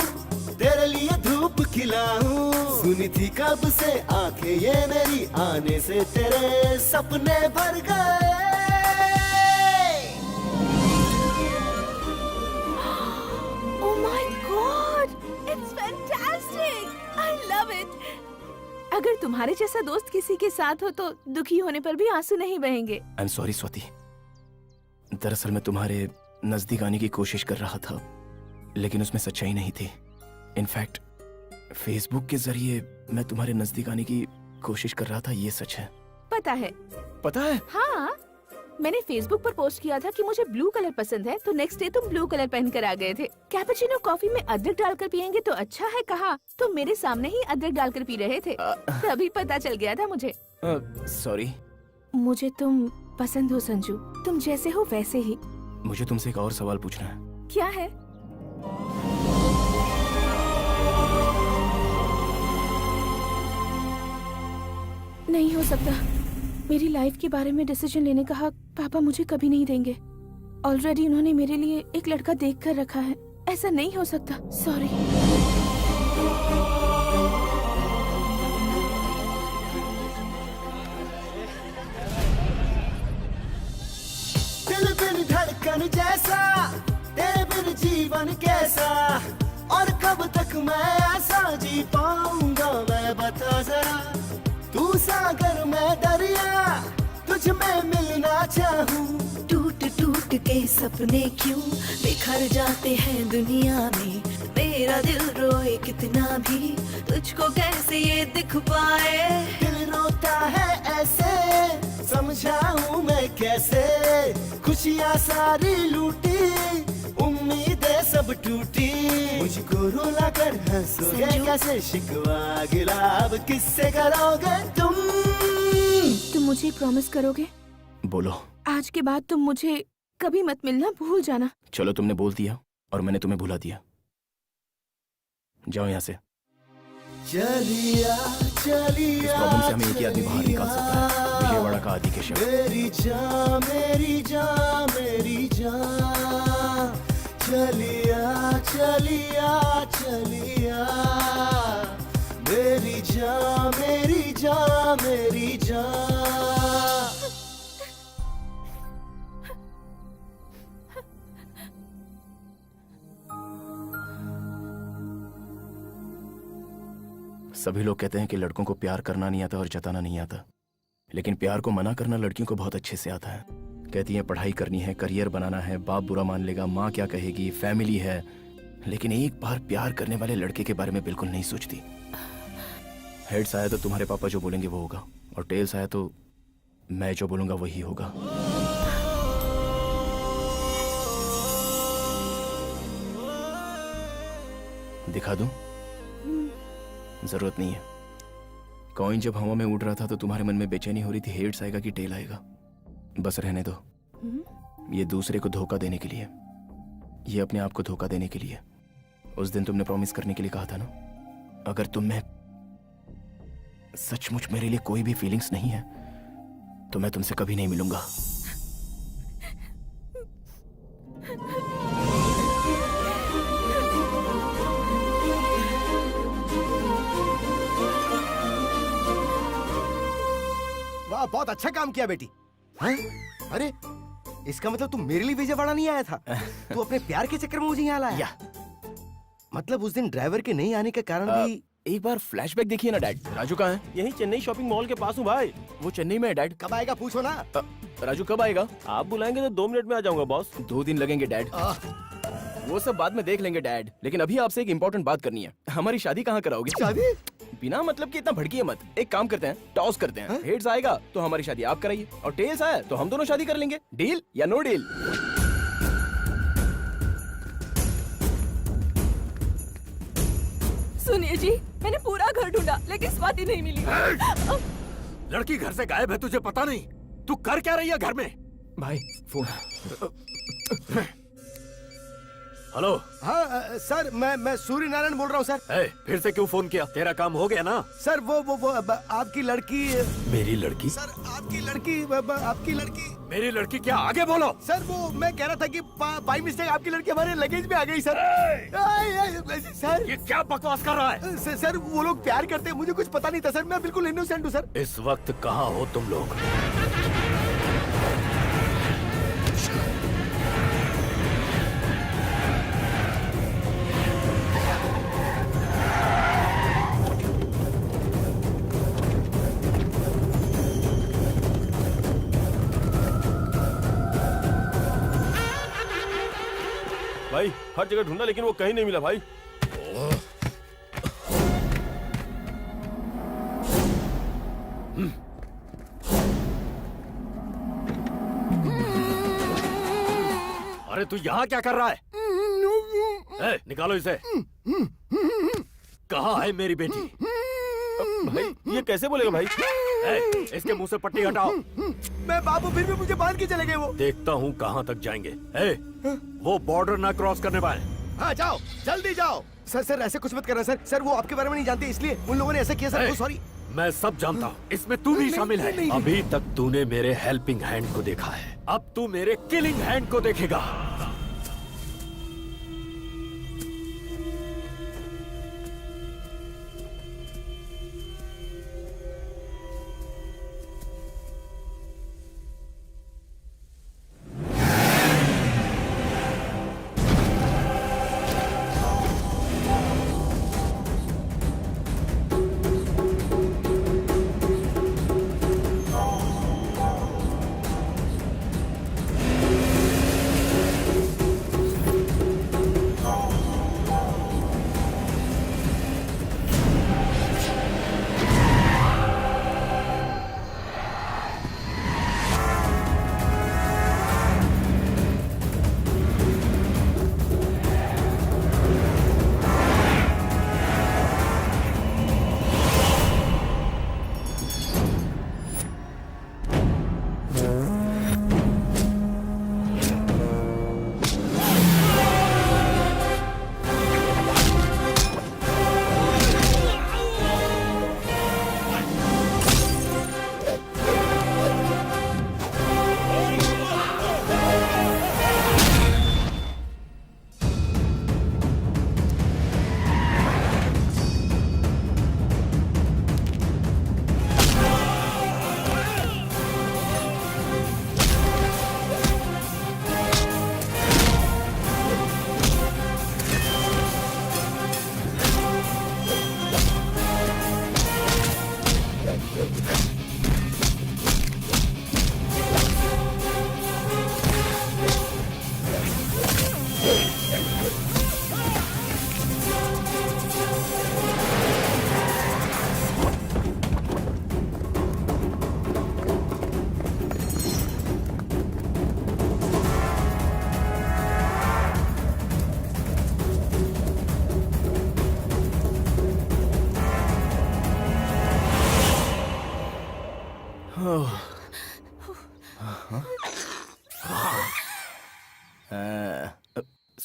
तेरे लिए धूप खिलाऊं। सुनी थी कब से आंखें ये मेरी, आने से तेरे सपने भर गए। Oh my God, it's fantastic! I love it. अगर तुम्हारे जैसा दोस्त किसी के साथ हो तो दुखी होने पर भी आंसू नहीं बहेंगे। आई एम सॉरी स्वाति, दरअसल मैं तुम्हारे नजदीक आने की कोशिश कर रहा था, लेकिन उसमें सच्चाई नहीं थी। इनफैक्ट फेसबुक के जरिए मैं तुम्हारे नजदीक आने की कोशिश कर रहा था, ये सच है। पता है? पता है? हाँ, मैंने फेसबुक पर पोस्ट किया था कि मुझे ब्लू कलर पसंद है, तो नेक्स्ट डे तुम ब्लू कलर पहन कर आ गए थे। कैपुचिनो कॉफी में अदरक डालकर पियेंगे तो अच्छा है कहा, तो मेरे सामने ही अदरक डालकर पी रहे थे, तभी पता चल गया था मुझे। सॉरी। मुझे तुम पसंद हो संजू, तुम जैसे हो वैसे ही। मुझे तुमसे एक और सवाल पूछना है। क्या है? नहीं हो सकता, मेरी लाइफ के बारे में डिसीजन लेने का हक पापा मुझे कभी नहीं देंगे। ऑलरेडी उन्होंने मेरे लिए एक लड़का देख कर रखा है, ऐसा नहीं हो सकता। सॉरी। दिल बिन धड़कन जैसा, तेरे बिन जीवन कैसा, और कब तक मैं ऐसा जी पाऊंगा, मैं बता जरा। तू सागर मैं दरिया, तुझ में मिलना चाहूं। टूट टूट के सपने क्यों बिखर जाते हैं दुनिया में, मेरा दिल रोए कितना भी तुझको कैसे ये दिख पाए। दिल रोता है ऐसे, समझाऊं मैं कैसे, खुशियाँ सारी लूटी, उम्मीदें सब टूटी, मुझको रुला कर हंसोगे कैसे, शिकवा गिला अब किससे करोगे तुम मुझे प्रॉमिस करोगे? बोलो। आज के बाद तुम मुझे कभी मत मिलना, भूल जाना। चलो, तुमने बोल दिया और मैंने तुम्हें भुला दिया, जाओ यहाँ से। चलिया चलिया इस प्रॉब्लम से हमें एक ही आदमी बाहर निकाल सकता है, विजयवाड़ा का आदि केशव। मेरी जान मेरी जान मेरी जान, चलिया चलिया चलिया मेरी जान मेरी जान मेरी जान। सभी लोग कहते हैं कि लड़कों को प्यार करना नहीं आता और जताना नहीं आता, लेकिन प्यार को मना करना लड़कियों को बहुत अच्छे से आता है। कहती हैं पढ़ाई करनी है, करियर बनाना है, बाप बुरा मान लेगा, माँ क्या कहेगी, फैमिली है, लेकिन एक बार प्यार करने वाले लड़के के बारे में बिल्कुल नहीं सोचती। हेड्स आया तो तुम्हारे पापा जो बोलेंगे वो होगा, और टेल्स आया तो मैं जो बोलूंगा वही होगा। दिखा दूं? जरूरत नहीं है, कॉइन जब हवा में उड़ रहा था तो तुम्हारे मन में बेचैनी हो रही थी हेड्स आएगा कि टेल आएगा। बस रहने दो। ये दूसरे को धोखा देने के लिए, ये अपने आप को धोखा देने के लिए। उस दिन तुमने प्रॉमिस करने के लिए कहा था ना, अगर तुम में सचमुच मेरे लिए कोई भी फीलिंग्स नहीं है तो मैं तुमसे कभी नहीं मिलूंगा। वाह, बहुत अच्छा काम किया बेटी। हाँ? अरे इसका मतलब तुम मेरे लिए विजयवाड़ा नहीं आया था, तू अपने प्यार के चक्कर में मुझे यहाँ लाया। मतलब उस दिन ड्राइवर के नहीं आने का कारण भी। एक बार फ्लैशबैक देखिए ना डैड। राजू कहाँ है? यही चेन्नई शॉपिंग मॉल के पास हूँ भाई। वो चेन्नई में है डैड। कब आएगा पूछो ना। राजू कब आएगा? आप बुलाएंगे तो 2 मिनट में आ जाऊंगा बॉस। 2 दिन लगेंगे डैड। वो सब बाद में देख लेंगे डैड, लेकिन अभी आपसे एक इम्पोर्टेंट बात करनी है। हमारी शादी कहाँ कराओगे? शादी? बिना मतलब कि इतना भड़किए मत। एक काम करते हैं, टॉस करते हैं। हेड्स आएगा तो हमारी शादी आप कराइए, और टेल्स आया तो हम दोनों शादी कर लेंगे। डील या नो डील? सुनिए जी, मैंने पूरा घर ढूंढा लेकिन स्वाति नहीं मिली। लड़की घर से गायब है, तुझे पता नहीं? तू कर क्या रही है घर में? भाई फोन। हेलो। हाँ सर, मैं सूर्य नारायण बोल रहा हूँ सर। फिर से क्यों फोन किया? तेरा काम हो गया ना? सर वो आपकी लड़की। मेरी लड़की? सर आपकी लड़की, आपकी लड़की। मेरी लड़की क्या? आगे बोलो। सर वो मैं कह रहा था कि बाई मिस्टेक आपकी लड़की हमारे लगेज में आ गई सर। सर ये क्या बकवास कर रहा है? सर वो लोग प्यार करते हैं, मुझे कुछ पता नहीं था सर, मैं बिल्कुल इनोसेंट हूँ सर। इस वक्त कहाँ हो तुम लोग? भाई हर जगह ढूंढा लेकिन वो कहीं नहीं मिला भाई। अरे तू यहाँ क्या कर रहा है? निकालो इसे। कहाँ है मेरी बेटी? भाई ये कैसे बोलेगा भाई? इसके मुंह से पट्टी हटाओ। मैं बाबू, फिर भी मुझे बांध के चले गए वो। देखता हूँ कहाँ तक जाएंगे। वो बॉर्डर ना क्रॉस करने पाए। हाँ जाओ, जल्दी जाओ। सर ऐसे कुछ मत करना सर। सर वो आपके बारे में नहीं जानते, इसलिए उन लोगों ने ऐसा किया सर। सॉरी। मैं सब जानता हूँ, इसमें तू भी शामिल है। अभी तक तूने मेरे हेल्पिंग हैंड को देखा है, अब तू मेरे किलिंग हैंड को देखेगा।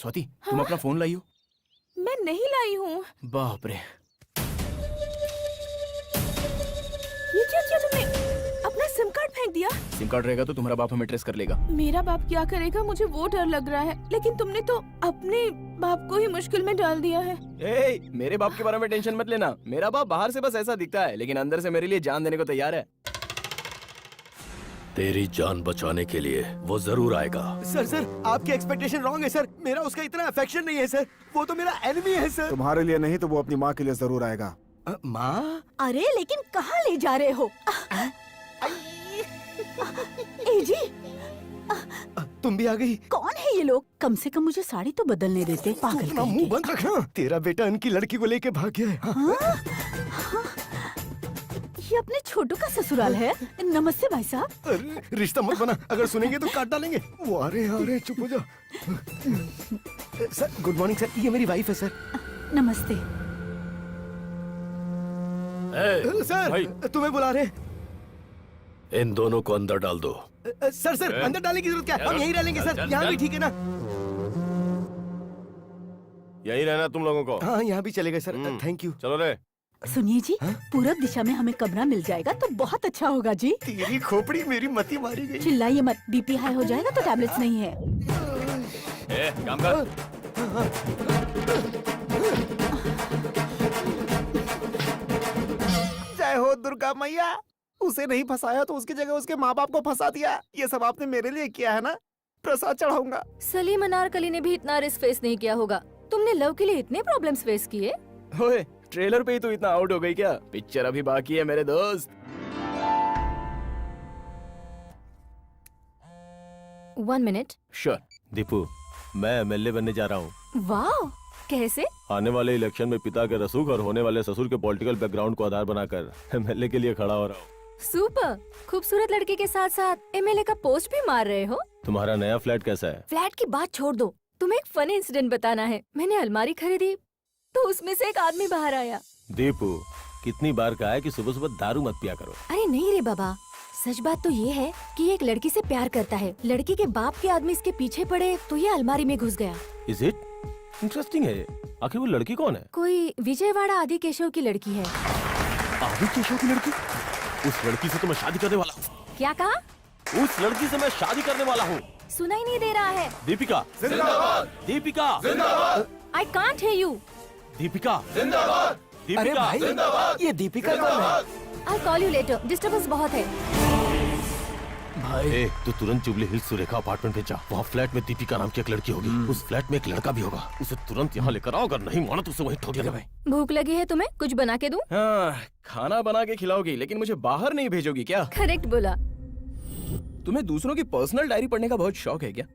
स्वाति, तुम अपना फोन लाई हो? मैं नहीं लाई हूँ। बाप रे। ये क्या किया तुमने? अपना सिम कार्ड फेंक दिया? सिम कार्ड रहेगा तो तुम्हारा बाप हमें ट्रेस कर लेगा। मेरा बाप क्या करेगा मुझे वो डर लग रहा है, लेकिन तुमने तो अपने बाप को ही मुश्किल में डाल दिया है। ए, मेरे बाप के बारे में टेंशन मत लेना। मेरा बाप बाहर से बस ऐसा दिखता है, लेकिन अंदर से मेरे लिए जान देने को तैयार है। तेरी जान बचाने के लिए वो जरूर आएगा। सर आपकी एक्सपेक्टेशन रॉन्ग है सर। मेरा उसका इतना अफेक्शन नहीं है सर। वो तो मेरा एनिमी है सर। तुम्हारे लिए नहीं तो वो अपनी माँ के लिए जरूर आएगा। माँ? अरे लेकिन कहाँ ले जा रहे हो? ए जी, तुम भी आ गई? कौन है ये लोग? कम से कम मुझे साड़ी तो बदलने देते। पागल अपना मुंह बंद रखना। तेरा बेटा इनकी लड़की को लेके भाग गया है। हाँ? ये अपने छोटू का ससुराल है। नमस्ते भाई साहब। अरे रिश्ता मत बना, अगर सुनेंगे तो काट डालेंगे। वो आ रहे चुप हो जाओ। सर गुड मॉर्निंग सर, ये मेरी वाइफ है सर। नमस्ते। सर भाई। तुम्हें बुला रहे। इन दोनों को अंदर डाल दो। सर अंदर डालने की जरूरत क्या है? हम यहीं रह लेंगे सर। यहाँ भी ठीक है ना? यही रहना तुम लोगों को। हाँ यहाँ भी चलेगा सर। Thank you. चलो रे। सुनिए जी, पूरब दिशा में हमें कमरा मिल जाएगा तो बहुत अच्छा होगा जी। तेरी खोपड़ी मेरी मती मारी गई। चिल्लाइए मत, बीपी हाई हो जाएगा तो टैबलेट्स नहीं है। काम कर। जय हो दुर्गा मैया। उसे नहीं फंसाया तो उसकी जगह उसके माँ बाप को फंसा दिया। ये सब आपने मेरे लिए किया है ना? प्रसाद चढ़ाऊंगा। सलीम अनारकली ने भी इतना रिस्क फेस नहीं किया होगा। तुमने लव के लिए इतने प्रॉब्लम्स फेस किए? ओए, ट्रेलर पे ही तो इतना आउट हो गई क्या? पिक्चर अभी बाकी है मेरे दोस्त। 1 मिनट। श्योर। दीपू, मैं एमएलए बनने जा रहा हूँ। वाह, कैसे? आने वाले इलेक्शन में पिता के रसूख और होने वाले ससुर के पॉलिटिकल बैकग्राउंड को आधार बनाकर एमएलए के लिए खड़ा हो रहा हूँ। सुपर। खूबसूरत लड़की के साथ साथ एमएलए का पोस्ट भी मार रहे हो। तुम्हारा नया फ्लैट कैसा है? फ्लैट की बात छोड़ दो, तुम्हें एक फनी इंसिडेंट बताना है। मैंने अलमारी खरीदी तो उसमें से एक आदमी बाहर आया। दीपू, कितनी बार कहा है कि सुबह सुबह दारू मत पिया करो। अरे नहीं रे बाबा, सच बात तो ये है कि ये एक लड़की से प्यार करता है। लड़की के बाप के आदमी इसके पीछे पड़े तो ये अलमारी में घुस गया। Is it? इंटरेस्टिंग है। आखिर वो लड़की कौन है? कोई विजयवाड़ा आदि केशव की लड़की है। आदि केशव की लड़की? उस लड़की से तो मैं शादी करने वाला हूँ। क्या कहा? उस लड़की से मैं शादी करने वाला हूँ। सुना ही नहीं दे रहा है। दीपिका जिंदाबाद। दीपिका जिंदाबाद। I can't hear you. Deepika जिंदाबाद। अरे भाई, ये दीपिका कौन है? I call you later, disturbance बहुत है। भाई तू तुरंत जुबली हिल्स सुरेखा अपार्टमेंट पे जा। वहाँ फ्लैट में दीपिका नाम की एक लड़की होगी। उस फ्लैट में एक लड़का भी होगा। उसे तुरंत यहाँ लेकर आओ, अगर नहीं माना तो उसे वहीं ठोक देना। भूख लगी है तुम्हें? कुछ बना के दूं? हाँ, खाना बना के खिलाओगी, लेकिन मुझे बाहर नहीं भेजोगी क्या? करेक्ट बोला। तुम्हें दूसरों की पर्सनल डायरी पढ़ने का बहुत शौक है क्या?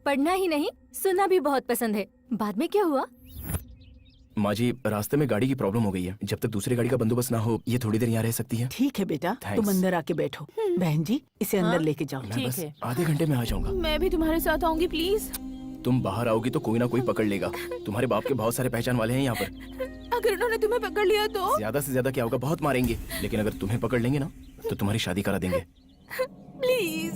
पढ़ना ही नहीं, सुनना भी बहुत पसंद है। बाद में क्या हुआ? माँ जी, रास्ते में गाड़ी की प्रॉब्लम हो गई है। जब तक दूसरी गाड़ी का बंदोबस्त ना हो, ये थोड़ी देर यहाँ रह सकती है। ठीक है बेटा, Thanks. तुम अंदर आके बैठो। बहन जी, इसे अंदर लेके जाओ। मैं बस आधे घंटे में आ जाऊंगा। मैं भी तुम्हारे साथ आऊंगी प्लीज। तुम बाहर आओगी तो कोई ना कोई पकड़ लेगा। तुम्हारे बाप के बहुत सारे पहचान वाले हैं यहाँ पर। अगर उन्होंने तुम्हें पकड़ लिया तो? ज्यादा से ज्यादा क्या होगा, बहुत मारेंगे। लेकिन अगर तुम्हें पकड़ लेंगे ना तो तुम्हारी शादी करा देंगे। प्लीज।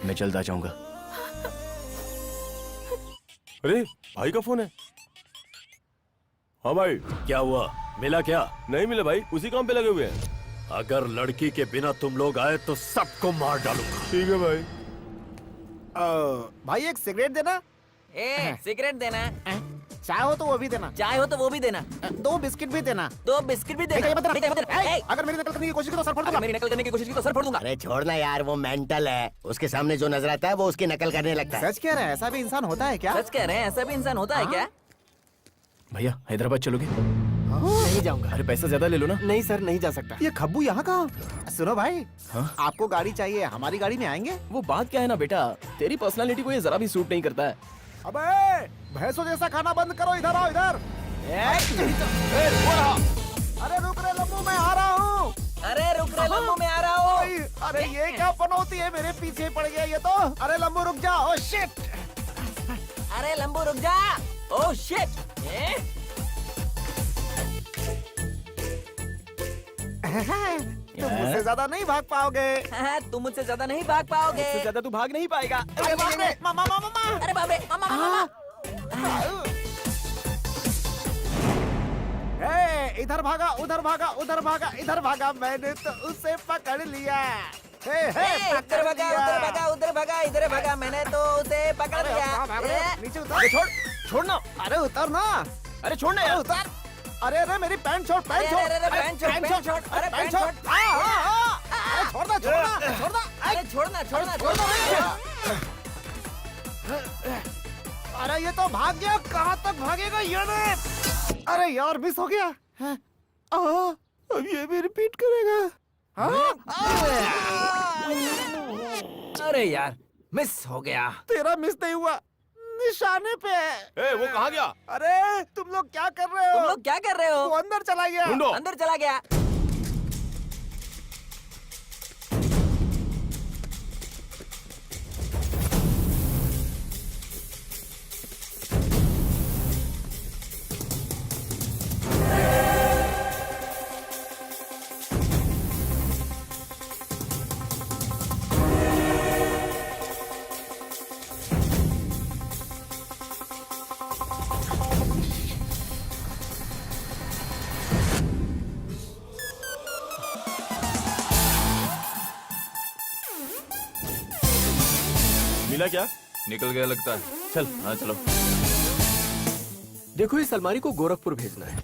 मैं जल्द आ जाऊंगा। अरे भाई का फोन है। हाँ भाई। क्या हुआ? मिला क्या? नहीं मिला भाई, उसी काम पे लगे हुए हैं। अगर लड़की के बिना तुम लोग आए तो सबको मार डालूंगा। ठीक है भाई। भाई एक सिगरेट देना। सिगरेट देना। चाय हो तो वो भी देना। चाय हो तो वो भी देना। 2 बिस्किट भी देना। 2 बिस्किट भी देना। अगर मेरी नकल करने की कोशिश की तो सर फोड़ दूंगा। मेरी नकल करने की कोशिश की तो सर फोड़ दूंगा। अरे छोड़ना यार, वो मेंटल है। उसके सामने जो नजर आता है वो उसकी नकल करने लगता है। सच कह रहे हैं, ऐसा भी इंसान होता है क्या? सच कह रहे हैं, ऐसा भी इंसान होता है क्या? भैया, हैदराबाद चलोगे? नहीं जाऊंगा। अरे पैसा ज्यादा ले लो ना। नहीं सर, नहीं जा सकता। ये खब्बू यहाँ कहाँ? सुनो भाई, हाँ? आपको गाड़ी चाहिए, हमारी गाड़ी में आएंगे? वो बात क्या है ना बेटा, तेरी पर्सनालिटी को ये जरा भी सूट नहीं करता है। अबे भैंसों जैसा खाना बंद करो, इधर आओ इधर। अरे रुक रे लम्बू, मैं आ रहा हूँ। अरे रुक रे लम्बू, मैं आ रहा हूँ। अरे ये क्या पनौती है, मेरे पीछे पड़ गया ये तो। अरे लम्बू रुक जा। Oh shit. अरे लम्बू रुक जा। Oh shit. तुम मुझसे ज्यादा नहीं भाग पाओगे। तुम मुझसे ज्यादा नहीं भाग पाओगे। मुझसे ज्यादा तू भाग नहीं पाएगा। अरे बाप रे, मामा मामा, अरे बाप रे, मामा। इधर भागा, उधर भागा, उधर भागा, इधर भागा, मैंने तो उसे पकड़ लिया। उधर भागा, उधर भागा, इधर भागा, मैंने तो उसे पकड़ लिया। नीचे उतर। छोड़, छोड़ना। अरे उतर ना। अरे छोड़ना यार। उतर। अरे मेरी पैंट छोड़, पैंट छोड़, पैंट छोड़, पैंट छोड़, अरे पैंट छोड़। अरे छोड़ दो, छोड़ दो। अरे छोड़ना। अरे ये तो भाग गया, कहाँ तक भागेगा ये ने? अरे यार मिस हो गया। अब ये भी रिपीट करेगा। अरे यार मिस हो गया। तेरा मिस नहीं हुआ, निशाने पे है। वो कहाँ गया? अरे तुम लोग क्या कर रहे हो? तुम लोग क्या कर रहे हो? वो अंदर चला गया। ढूंढो। अंदर चला गया। मिला क्या? निकल गया लगता है। चल। हाँ चलो। देखो इस अलमारी को गोरखपुर भेजना है,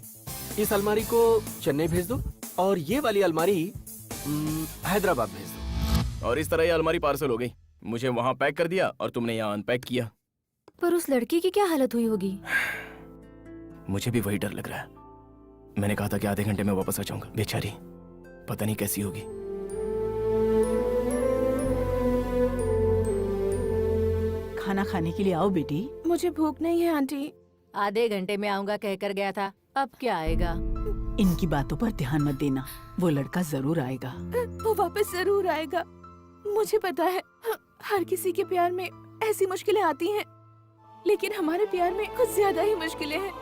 इस अलमारी को चेन्नई भेज दो, और ये वाली अलमारी हैदराबाद भेज दो। और इस तरह ये अलमारी पार्सल हो गई। मुझे वहाँ पैक कर दिया और तुमने यहाँ अनपैक किया। पर उस लड़की की क्या हालत हुई होगी? मुझे भी वही डर लग रहा है। मैंने कहा था कि आधे घंटे में वापस आ जाऊंगा। बेचारी पता नहीं कैसी होगी। खाना खाने के लिए आओ बेटी। मुझे भूख नहीं है आंटी। आधे घंटे में आऊंगा कहकर गया था, अब क्या आएगा? इनकी बातों पर ध्यान मत देना, वो लड़का जरूर आएगा। वो वापस जरूर आएगा। मुझे पता है हर किसी के प्यार में ऐसी मुश्किलें आती हैं, लेकिन हमारे प्यार में कुछ ज्यादा ही मुश्किलें हैं।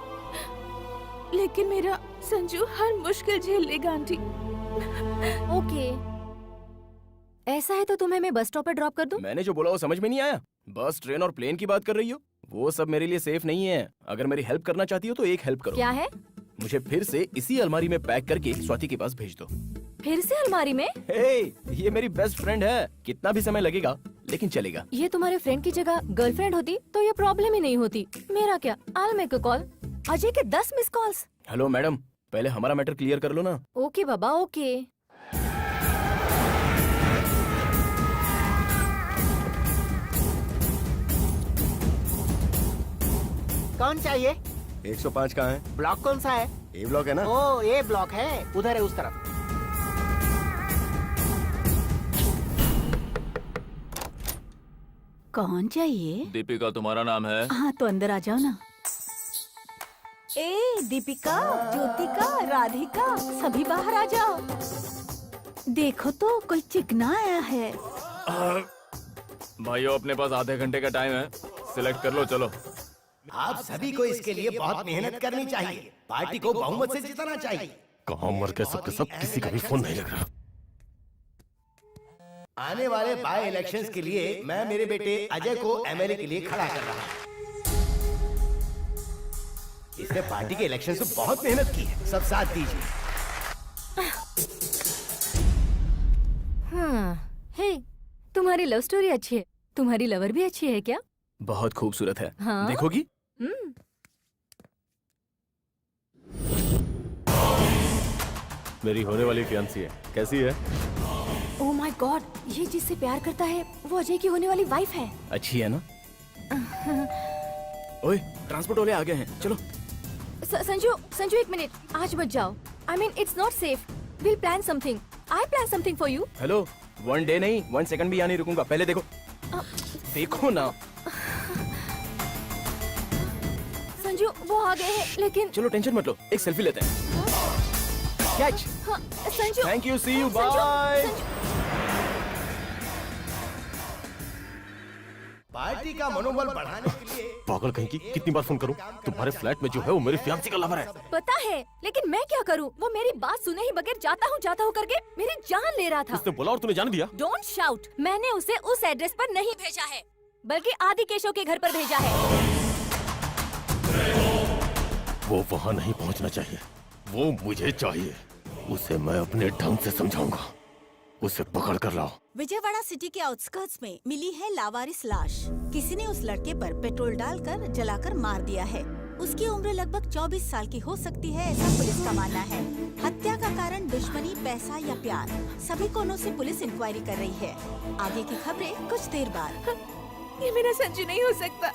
लेकिन मेरा संजू हर मुश्किल झेल लेगा आंटी। ओके, ऐसा है तो तुम्हें मैं बस स्टॉप पर ड्रॉप कर दूं? मैंने जो बोला वो समझ में नहीं आया? बस, ट्रेन और प्लेन की बात कर रही हो? वो सब मेरे लिए सेफ नहीं है। अगर मेरी हेल्प करना चाहती हो तो एक हेल्प करो। क्या है? मुझे फिर से इसी अलमारी में पैक करके स्वाति के पास भेज दो। फिर से अलमारी में? हे, ये मेरी बेस्ट फ्रेंड है। कितना भी समय लगेगा लेकिन चलेगा। ये तुम्हारे फ्रेंड की जगह गर्लफ्रेंड होती तो ये प्रॉब्लम ही नहीं होती। मेरा क्या, I'll make a call। Ajay के 10 मिस कॉल्स। हेलो मैडम, पहले हमारा मैटर क्लियर कर लो ना। ओके बाबा, ओके। कौन चाहिए? 105 कहाँ है? ब्लॉक कौन सा है? ए ब्लॉक है ना? ओ ये ब्लॉक है, उधर है उस तरफ। कौन चाहिए? दीपिका तुम्हारा नाम है? हाँ तो अंदर आ जाओ ना। ए दीपिका, ज्योतिका, राधिका, सभी बाहर आ जाओ। देखो तो कोई चिकना आया है। भाइयों अपने पास आधे घंटे का टाइम है, सिलेक्ट कर लो। चलो। आप सभी को इसके लिए बहुत मेहनत करनी चाहिए। पार्टी को बहुमत से जिताना चाहिए। कहाँ मर गए सबके सब, किसी का भी फोन नहीं लग रहा। आने वाले बाय इलेक्शंस के लिए मैं मेरे बेटे अजय को एमएलए के लिए खड़ा कर रहा हूँ। इसने पार्टी के इलेक्शन से बहुत मेहनत की है, सब साथ दीजिए। हाँ, हे, तुम्हारी लव स्टोरी अच्छी है। तुम्हारी लवर भी अच्छी है क्या? बहुत खूबसूरत है। हाँ? देखोगी? मेरी होने वाली फियांसी है, कैसी है? ओह माय गॉड, ये जिससे प्यार करता है वो अजय की होने वाली वाइफ है। अच्छी है ना? ओए, ट्रांसपोर्ट वाले आ गए हैं, चलो। संजू एक मिनट, आज मत जाओ। I mean it's not safe. We'll plan something. I plan something for you. Hello, 1 day नहीं 1 सेकंड भी यहाँ नहीं रुकूंगा। पहले देखो। देखो ना। संजू वो आ गए हैं, लेकिन चलो टेंशन मत लो, एक सेल्फी लेते हैं। कैच। हाँ, Sanju. Thank you, see you, Sanju, bye. Party का मनोबल बढ़ाने के लिए। पागल कहीं की, कितनी बार फोन करूं? तुम्हारे फ्लैट में जो है वो मेरी फियांसी का लवर है। पता है, लेकिन मैं क्या करूं? वो मेरी बात सुने ही बगैर जाता हूं करके मेरी जान ले रहा था। उसने बोला और तूने जाने दिया? Don't shout. मैंने उसे उस एड्रेस पर नहीं भेजा है, बल्कि आदि केशव के घर पर भेजा है। वो वहाँ नहीं पहुँचना चाहिए, वो मुझे चाहिए। उसे मैं अपने ढंग से समझाऊंगा। उसे पकड़ कर लाओ। विजयवाड़ा सिटी के आउटस्कर्ट्स में मिली है लावारिस लाश। किसी ने उस लड़के पर पेट्रोल डालकर जलाकर मार दिया है। उसकी उम्र लगभग 24 साल की हो सकती है, ऐसा पुलिस का मानना है। हत्या का कारण दुश्मनी, पैसा या प्यार, सभी कोनों से पुलिस इंक्वायरी कर रही है। आगे की खबरें कुछ देर बाद। ये मेरा संजू नहीं हो सकता।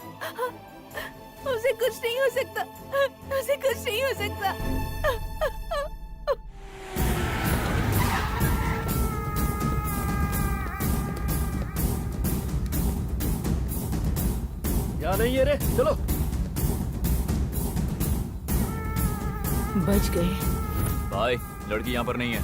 उसे कुछ नहीं हो सकता। उसे कुछ नहीं हो सकता। क्या नहीं है रे, चलो। बच गए। भाई लड़की यहाँ पर नहीं है।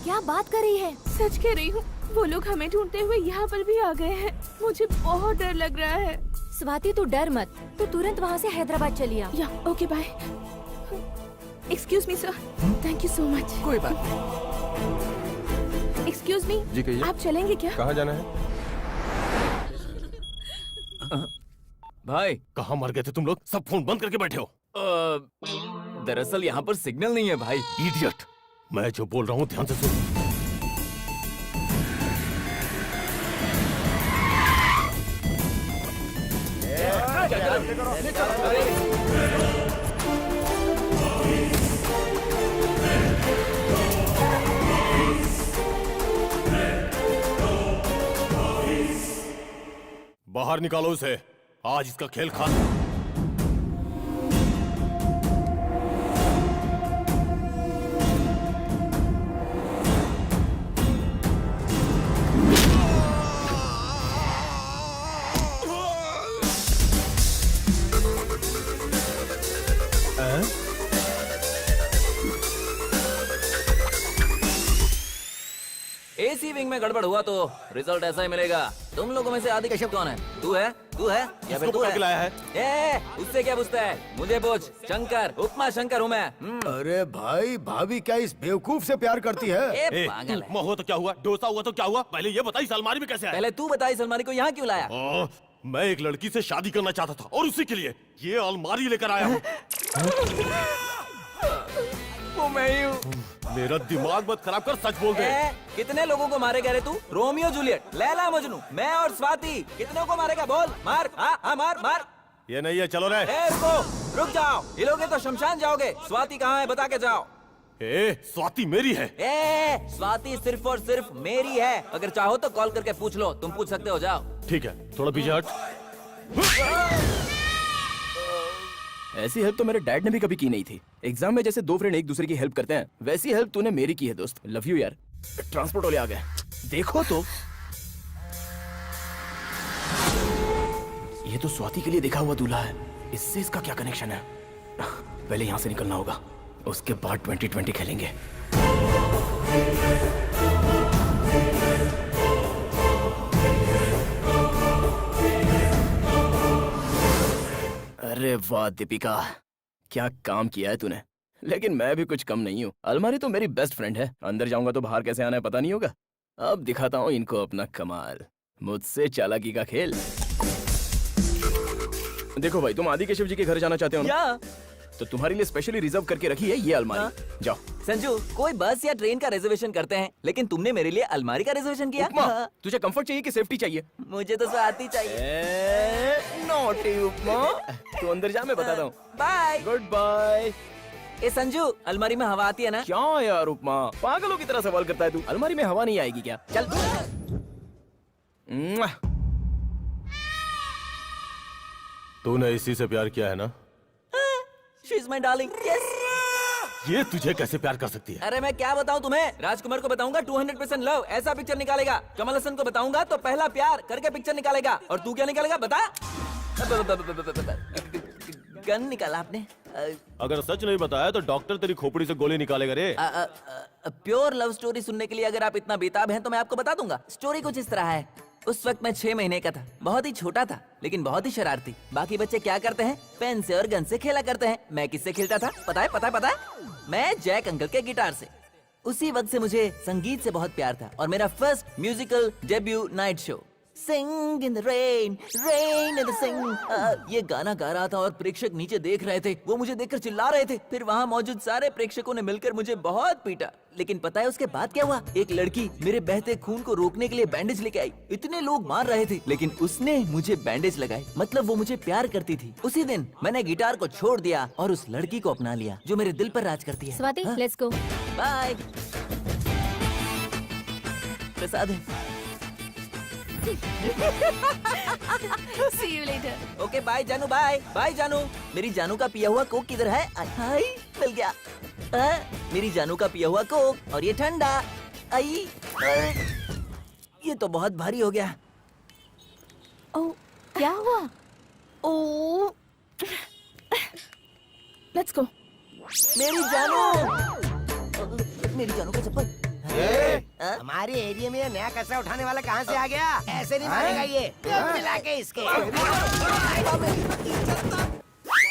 क्या बात कर रही है? सच कह रही हूँ, वो लोग हमें ढूंढते हुए यहाँ पर भी आ गए हैं। मुझे बहुत डर लग रहा है। स्वाति तू डर मत, तू तुरंत वहाँ से हैदराबाद चली आ। या okay bye. Excuse me sir, thank you so much. कोई बात नहीं। एक्सक्यूज मी जी कहिए। आप चलेंगे क्या? कहाँ जाना है? भाई कहाँ मर गए थे तुम लोग? सब फोन बंद करके बैठे हो। दरअसल यहाँ पर सिग्नल नहीं है भाई। इडियट, मैं जो बोल रहा हूँ ध्यान से सुन। बाहर निकालो उसे, आज इसका खेल खत्म। एसी विंग में गड़बड़ हुआ तो रिजल्ट ऐसा ही मिलेगा। तुम लोगों में से आदि केशव कौन है? तू है या फिर तू है? लाया है? उससे क्या पूछता है? मुझे पूछ। शंकर, उपमा शंकर हूँ मैं। अरे भाई, भाभी क्या इस बेवकूफ से प्यार करती है? पागल है। उपमा हुआ तो क्या हुआ, डोसा हुआ तो क्या हुआ? पहले ये बताई अलमारी में कैसे आया? पहले तू बता, इस अलमारी को यहाँ क्यों लाया? मैं एक लड़की से शादी करना चाहता था और उसी के लिए ये अलमारी लेकर आया हूँ। वो मैं ही हूँ। मेरा दिमाग मत खराब कर, सच बोल दे। कितने लोगों को मारेगा रे तू? रोमियो जूलियट, लैला मजनू, मैं और स्वाति, कितनों को मारेगा बोल? मार, हाँ मार मार। ये नहीं है, चलो रे। रुक जाओ, हिलोगे तो शमशान जाओगे। स्वाति कहाँ है बता के जाओ। स्वाति मेरी है। स्वाति सिर्फ और सिर्फ मेरी है। अगर चाहो तो कॉल करके पूछ लो, तुम पूछ सकते हो, जाओ। ठीक है, थोड़ा पीछे हट। ऐसी हेल्प तो मेरे डैड ने भी कभी की नहीं थी। एग्जाम में जैसे दो फ्रेंड एक दूसरे की हेल्प करते हैं, वैसी हेल्प तूने मेरी की है दोस्त। लव यू यार। ट्रांसपोर्ट वाले आ गए, देखो तो। ये तो स्वाति के लिए देखा हुआ दूल्हा है। इससे इसका क्या कनेक्शन है? पहले यहाँ से निकलना होगा, उसके बाद 2020 खेलेंगे। अरे वाह दीपिका, क्या काम किया है तूने। लेकिन मैं भी कुछ कम नहीं हूँ। अलमारी तो मेरी बेस्ट फ्रेंड है। अंदर जाऊंगा तो बाहर कैसे आना है पता नहीं होगा। अब दिखाता हूँ इनको अपना कमाल, मुझसे चालाकी का खेल। देखो भाई, तुम आदि केशव जी के घर जाना चाहते हो ना? तो तुम्हारे लिए स्पेशली रिजर्व करके रखी है ये अलमारी। जाओ। संजू, कोई बस या ट्रेन का रिजर्वेशन करते हैं, लेकिन तुमने मेरे लिए अलमारी का रिजर्वेशन किया। उपमा, तुझे कंफर्ट चाहिए कि सेफ्टी चाहिए? मुझे तो स्वाति चाहिए। नॉटी उपमा, तू अंदर जा, मैं बताता हूँ। बाय। Goodbye. ए संजू, अलमारी में हवा आती है ना? क्या यार उपमा, पागलों की तरह सवाल करता है तू। अलमारी में हवा नहीं आएगी क्या? चल। तूने इसी से प्यार किया है ना? She is my darling. Yes. ये तुझे कैसे प्यार कर सकती है? अरे मैं क्या बताऊं तुम्हें? राजकुमार को बताऊंगा 200% लव, ऐसा पिक्चर निकालेगा। कमल हसन को बताऊंगा तो पहला प्यार करके पिक्चर निकालेगा। और तू क्या निकालेगा बता? गन निकाला आपने? अगर सच नहीं बताया तो डॉक्टर तेरी खोपड़ी से गोली निकालेगा रे। प्योर लव स्टोरी सुनने के लिए अगर आप इतना बेताब हैं तो मैं आपको बता दूंगा। स्टोरी कुछ इस तरह है। उस वक्त मैं 6 महीने का था, बहुत ही छोटा था लेकिन बहुत ही शरारती। बाकी बच्चे क्या करते हैं, पेन से और गन से खेला करते हैं। मैं किससे खेलता था पता है? मैं जैक अंकल के गिटार से। उसी वक्त से मुझे संगीत से बहुत प्यार था और मेरा first musical debut night show sing in the rain, rain in the sing, ये गाना गा रहा था और प्रेक्षक नीचे देख रहे थे। वो मुझे देखकर चिल्ला रहे थे। फिर वहाँ मौजूद सारे प्रेक्षकों ने मिलकर मुझे बहुत पीटा। लेकिन पता है उसके बाद क्या हुआ? एक लड़की मेरे बहते खून को रोकने के लिए बैंडेज लेके आई। इतने लोग मार रहे थे लेकिन उसने मुझे बैंडेज लगाई। मतलब वो मुझे प्यार करती थी। उसी दिन मैंने गिटार को छोड़ दिया और उस लड़की को अपना लिया जो मेरे दिल पर राज करती है। Swati, let's go. Bye. Prasad है। See you later. Okay bye जानू, बाय जानू। मेरी जानू का पिया हुआ कोक किधर है? हाय मिल गया। मेरी जानू का पिया हुआ कोक और ये ठंडा। आई ये तो बहुत भारी हो गया। ओह, क्या हुआ? ओह, लेट्स गो। मेरी जानू का चप्पल। हमारे एरिया में नया कचरा उठाने वाला कहाँ से आ गया? ऐसे नहीं मारेगा ये। मिला के इसके।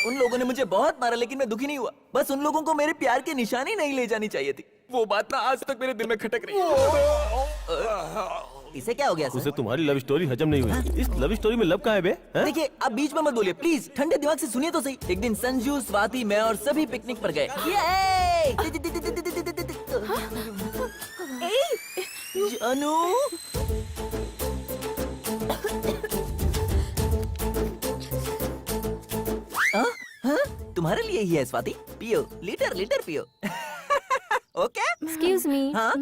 उन लोगों ने मुझे बहुत मारा लेकिन मैं दुखी नहीं हुआ। बस उन लोगों को मेरे प्यार की निशानी नहीं ले जानी चाहिए थी। वो बात ना आज तक मेरे दिल में खटक रही है। इसे क्या हो गया सर? उसे तुम्हारी लव स्टोरी हजम नहीं हुई। इस लव स्टोरी में लव कहाँ है बे? देखिए आप बीच में मत बोलिए प्लीज, ठंडे दिमाग से सुनिए तो सही। एक दिन संजू, स्वाति, मैं और सभी पिकनिक पर गए। जानू तुम्हारे लिए ही है स्वाति, पियो, लीटर पियो। Okay excuse me. हाँ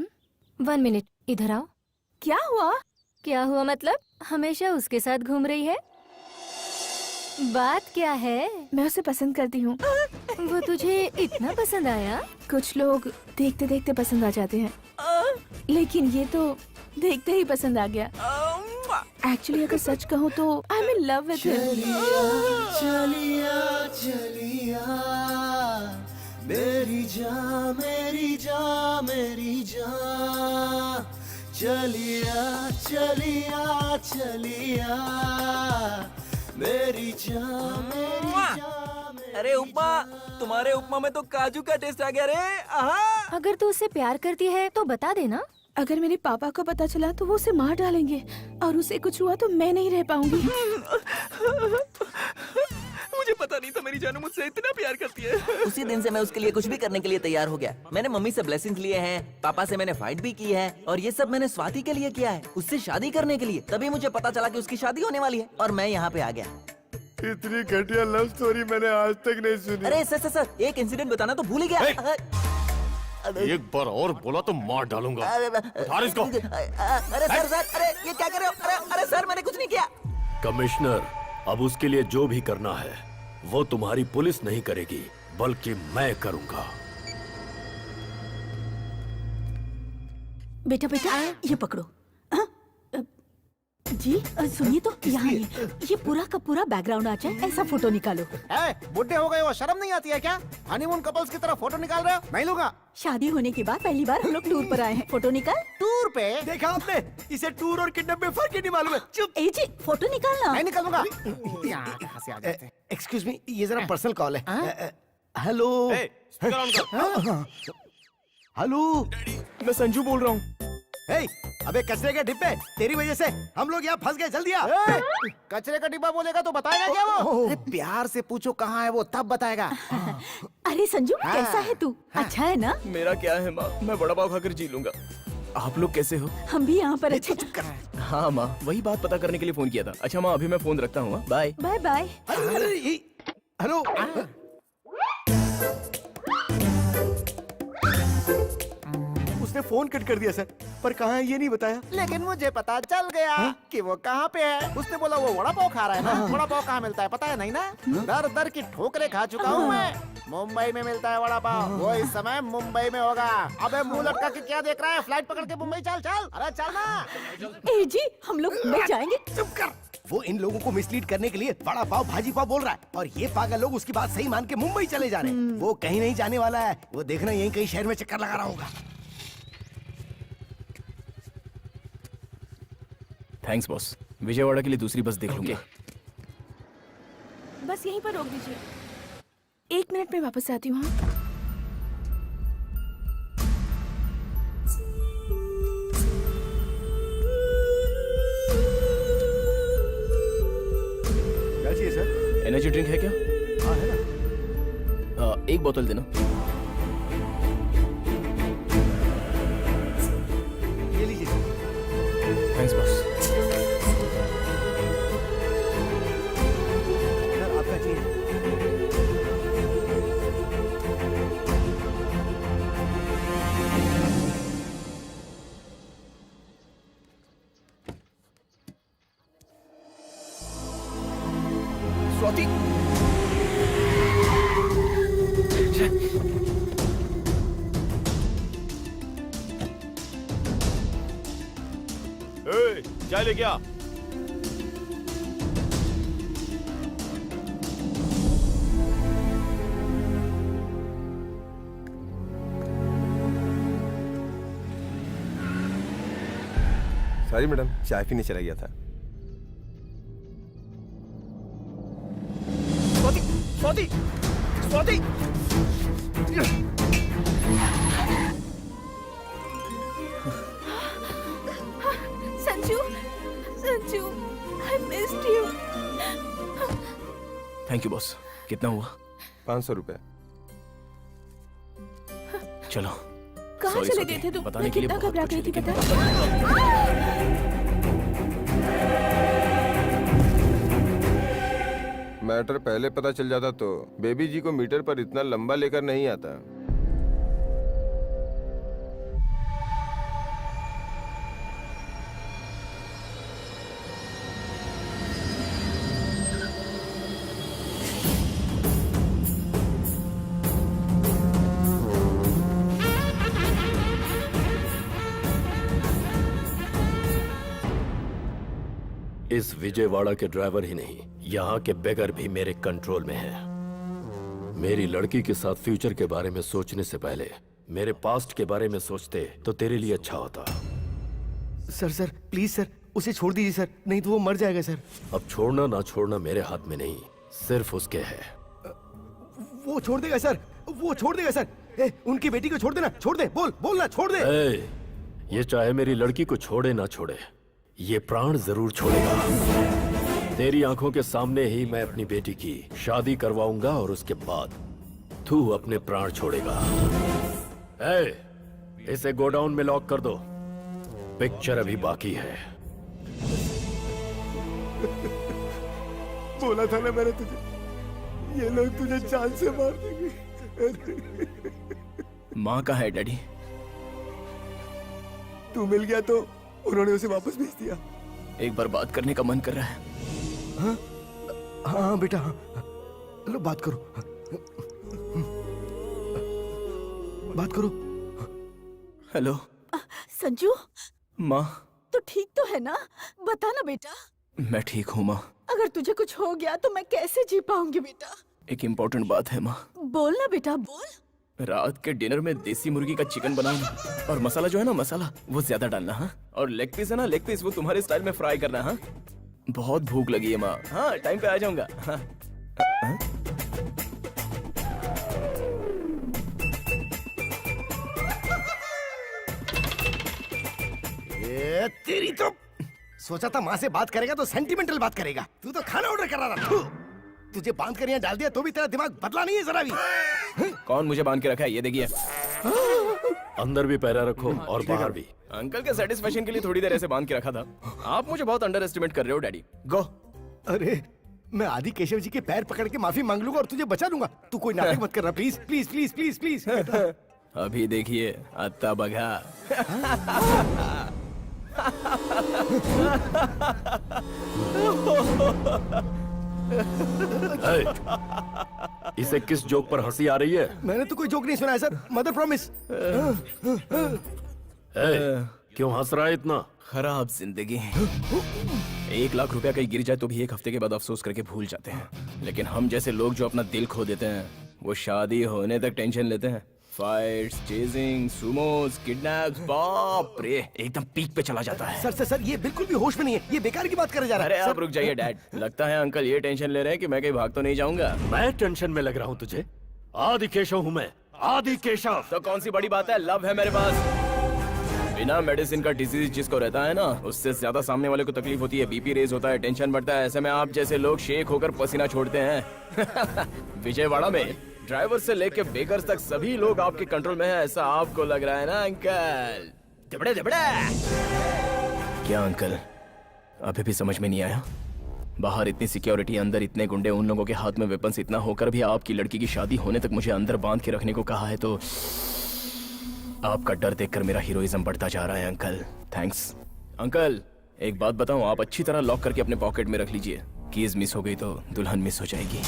1 मिनट, इधर आओ। क्या हुआ? क्या हुआ मतलब? हमेशा उसके साथ घूम रही है? बात क्या है? मैं उसे पसंद करती हूँ। वो तुझे इतना पसंद आया? कुछ लोग देखते देखते पसंद आ जाते हैं, लेकिन ये तो देखते ही पसंद आ गया। एक्चुअली अगर सच कहूँ तो I am in love with him. चलिया मेरी जान, मेरी जान, मेरी जान, चलिया चलिया चलिया मेरी जान, मेरी जान। अरे उपमा, तुम्हारे उपमा में तो काजू का टेस्ट आ गया रे। अगर तू उससे प्यार करती है तो बता देना। अगर मेरे पापा को पता चला तो वो उसे मार डालेंगे और उसे कुछ हुआ तो मैं नहीं रह पाऊंगी। मुझे पता नहीं था मेरी जानू मुझसे इतना प्यार करती है। उसी दिन से मैं उसके लिए कुछ भी करने के लिए तैयार हो गया। मैंने मम्मी से ब्लेसिंग्स लिए हैं, पापा से मैंने फाइट भी की है और ये सब मैंने स्वाति के लिए किया है, उससे शादी करने के लिए। तभी मुझे पता चला कि उसकी शादी होने वाली है और मैं यहाँ पे आ गया। इतनी घटिया लव स्टोरी मैंने आज तक नहीं सुनी। अरे सर एक इंसिडेंट बताना तो भूल ही गया। एक बार और बोला तो मार डालूंगा। उठा इसको। अरे सर अरे ये क्या कर रहे हो? अरे सर मैंने कुछ नहीं किया। कमिश्नर, अब उसके लिए जो भी करना है वो तुम्हारी पुलिस नहीं करेगी बल्कि मैं करूंगा। बेटा ये पकड़ो। जी सुनिए तो यहाँ ये पूरा का पूरा बैकग्राउंड आ जाए ऐसा फोटो निकालो। बुढ़े हो गए हो, शर्म नहीं आती है क्या? हनीमून कपल्स की तरह फोटो निकाल रहे हो? नहीं लूंगा। शादी होने के बाद पहली बार हम लोग टूर पर आए हैं। फोटो निकाल। टूर पे? देखा आपने? इसे टूर और किडनैप में फर्क ही नहीं मालूम है। चुप। जी फोटो निकालना। नहीं निकालूंगा। यहाँ कहाँ से आ जाते हैं? एक्सक्यूज मी, ये जरा पर्सनल कॉल है। हेलो हेलो, मैं संजू बोल रहा हूँ। अबे कचरे के डिब्बे, तेरी वजह से हम लोग यहाँ फंस गए। जल्दी आ। कचरे का डिब्बा बोलेगा तो बताएगा क्या वो? अरे प्यार से पूछो कहाँ है वो, तब बताएगा। अरे संजू कैसा है तू? अच्छा है ना? मेरा क्या है माँ, मैं बड़ा पाव खाकर जी लूंगा। आप लोग कैसे हो? हम भी यहाँ पर अच्छे। हाँ माँ, वही बात पता करने के लिए फोन किया था। अच्छा माँ, अभी मैं फोन रखता हूँ। Bye bye bye. हेलो, उसने फोन कट कर दिया सर, पर कहाँ है ये नहीं बताया। लेकिन मुझे पता चल गया कि वो कहाँ पे है। उसने बोला वो वड़ा पाव खा रहा है ना। वड़ा पाव कहाँ मिलता है पता है? नहीं ना। दर दर की ठोकरें खा चुका हूँ मैं। मुंबई में मिलता है वड़ा पाव। वो इस समय मुंबई में होगा। अबे मुंह लटका के क्या देख रहा है? फ्लाइट पकड़ के मुंबई चल। अरे चल ना। ए जी हम लोग मुंबई जाएंगे। चुप कर, वो इन लोगों को मिसलीड करने के लिए बड़ा पाव भाजी पाव बोल रहा है और ये पागल लोग उसकी बात सही मान के मुंबई चले जा रहे हैं। वो कहीं नहीं जाने वाला है, वो देखना यहीं कहीं शहर में चक्कर लगा रहा होगा। थैंक्स बॉस, विजयवाड़ा के लिए दूसरी बस देख लूंगा। बस यहीं पर रोक दीजिए, 1 मिनट में वापस आती हूँ। हाँ? क्या चाहिए सर? एनर्जी ड्रिंक है क्या? हाँ है ना। 1 बोतल देना। ये लीजिए सर। Thanks boss. सर आपका चाहिए? स्वाति, चाय लेके आ। सॉरी मैडम, चाय पीने चला गया था। Swati, Swati, Swati. Sanju, Sanju, I missed you. Thank you boss. कितना हुआ? 500 रुपए। चलो। कहाँ Sorry, चले स्वाति, गए थे तुम? बताने मैं के लिए कितना बहुत घबरा कुछ गई है, थी लेकिन- पता? मैटर पहले पता चल जाता तो बेबी जी को मीटर पर इतना लंबा लेकर नहीं आता। इस विजयवाड़ा के ड्राइवर ही नहीं, यहाँ के बेगर भी मेरे कंट्रोल में है। मेरी लड़की के साथ फ्यूचर के बारे में सोचने से पहले मेरे पास्ट के बारे में सोचते तो तेरे लिए अच्छा होता। सर प्लीज सर, उसे छोड़ दीजिए सर, नहीं तो वो मर जाएगा सर। अब छोड़ना ना छोड़ना मेरे हाथ में नहीं, सिर्फ उसके है। वो छोड़ देगा सर, वो छोड़ देगा सर। उनकी बेटी को छोड़ देना, छोड़ दे, बोल ना, छोड़ दे। ये चाहे मेरी लड़की को छोड़े ना छोड़े, ये प्राण जरूर छोड़ेगा। तेरी आंखों के सामने ही मैं अपनी बेटी की शादी करवाऊंगा और उसके बाद तू अपने प्राण छोड़ेगा। इसे गोडाउन में लॉक कर दो, पिक्चर अभी बाकी है। बोला था ना मैंने तुझे, ये लोग तुझे जान से मार देंगे। माँ कहाँ है डैडी? तू मिल गया तो उन्होंने उसे वापस भेज दिया। एक बार बात करने का मन कर रहा है। हाँ हाँ बेटा, हाँ लो बात करो, बात करो। हेलो संजू, माँ। तो ठीक तो है ना? बता ना बेटा। मैं ठीक हूँ माँ। अगर तुझे कुछ हो गया तो मैं कैसे जी पाऊंगी बेटा? एक इम्पोर्टेंट बात है माँ। बोल ना बेटा, बोल। रात के डिनर में देसी मुर्गी का चिकन बनाना, और मसाला जो है ना, मसाला वो ज्यादा डालना। हाँ, और लेग पीस है ना, लेग पीस वो तुम्हारे स्टाइल में फ्राई करना। हाँ, बहुत भूख लगी है माँ। हाँ, टाइम पे आ जाऊंगा। हाँ। हाँ? ये तेरी तो, सोचा था माँ से बात करेगा तो सेंटिमेंटल बात करेगा, तू तो खाना ऑर्डर कर रहा था। तुझे बांध कर यहाँ डाल दिया तो भी तेरा दिमाग बदला नहीं है जरा भी। कौन मुझे बांध के रखा है ये देखिए। अंदर भी पैरा रखो और बाहर भी। अंकल के सेटिस्फेक्शन के लिए थोड़ी देर ऐसे बांध के रखा था। आप मुझे बहुत अंडर एस्टिमेट कर रहे हो डैडी। गो। अरे मैं आदि केशव जी के पैर पकड़ के माफी मांग लूंगा और तुझे बचा लूंगा। तू कोई नाटक मत करना please please please please please. अभी देखिए अत्ता बघा। इसे किस जोक पर हंसी आ रही है? मैंने तो कोई जोक नहीं सुना है सर, मदर प्रॉमिस। क्यों हंस रहा है इतना? खराब जिंदगी। 1,00,000 रुपया कहीं गिर जाए तो भी 1 हफ्ते के बाद अफसोस करके भूल जाते हैं, लेकिन हम जैसे लोग जो अपना दिल खो देते हैं वो शादी होने तक टेंशन लेते हैं। फाइट्स, चेजिंग, सुमोस, किडनैप्स, बाप रे एकदम पीक पे चला जाता है। सर ये बिल्कुल भी होश में नहीं है, ये बेकार की बात करे जा रहा है। अरे आप रुक जाइए डैड, लगता है अंकल ये टेंशन ले रहे हैं कि मैं कहीं भाग तो नहीं जाऊंगा। मैं टेंशन में लग रहा हूँ तुझे? आदि केशव हूँ मैं, आदि केशव। तो कौन सी बड़ी बात है, लव है मेरे पास। बिना मेडिसिन का डिजीज जिसको रहता है ना, उससे ज्यादा सामने वाले को तकलीफ होती है, बीपी रेज होता है, टेंशन बढ़ता है। ऐसे में आप जैसे लोग शेक होकर पसीना छोड़ते हैं। विजयवाड़ा में ड्राइवर से लेके बेकर्स तक सभी लोग आपके कंट्रोल में है, ऐसा आपको लग रहा है ना अंकल? दिबड़े दिबड़े। क्या अंकल अभी भी समझ में नहीं आया? बाहर इतनी सिक्योरिटी, अंदर इतने गुंडे, उन लोगों के हाथ में वेपन्स इतना होकर भी आपकी लड़की की शादी होने तक मुझे अंदर बांध के रखने को कहा है, तो आपका डर देखकर मेरा हीरोइज्म बढ़ता जा रहा है अंकल। Thanks uncle. एक बात बताऊं, आप अच्छी तरह लॉक करके अपने पॉकेट में रख लीजिए। कीज मिस हो गई तो दुल्हन मिस हो जाएगी।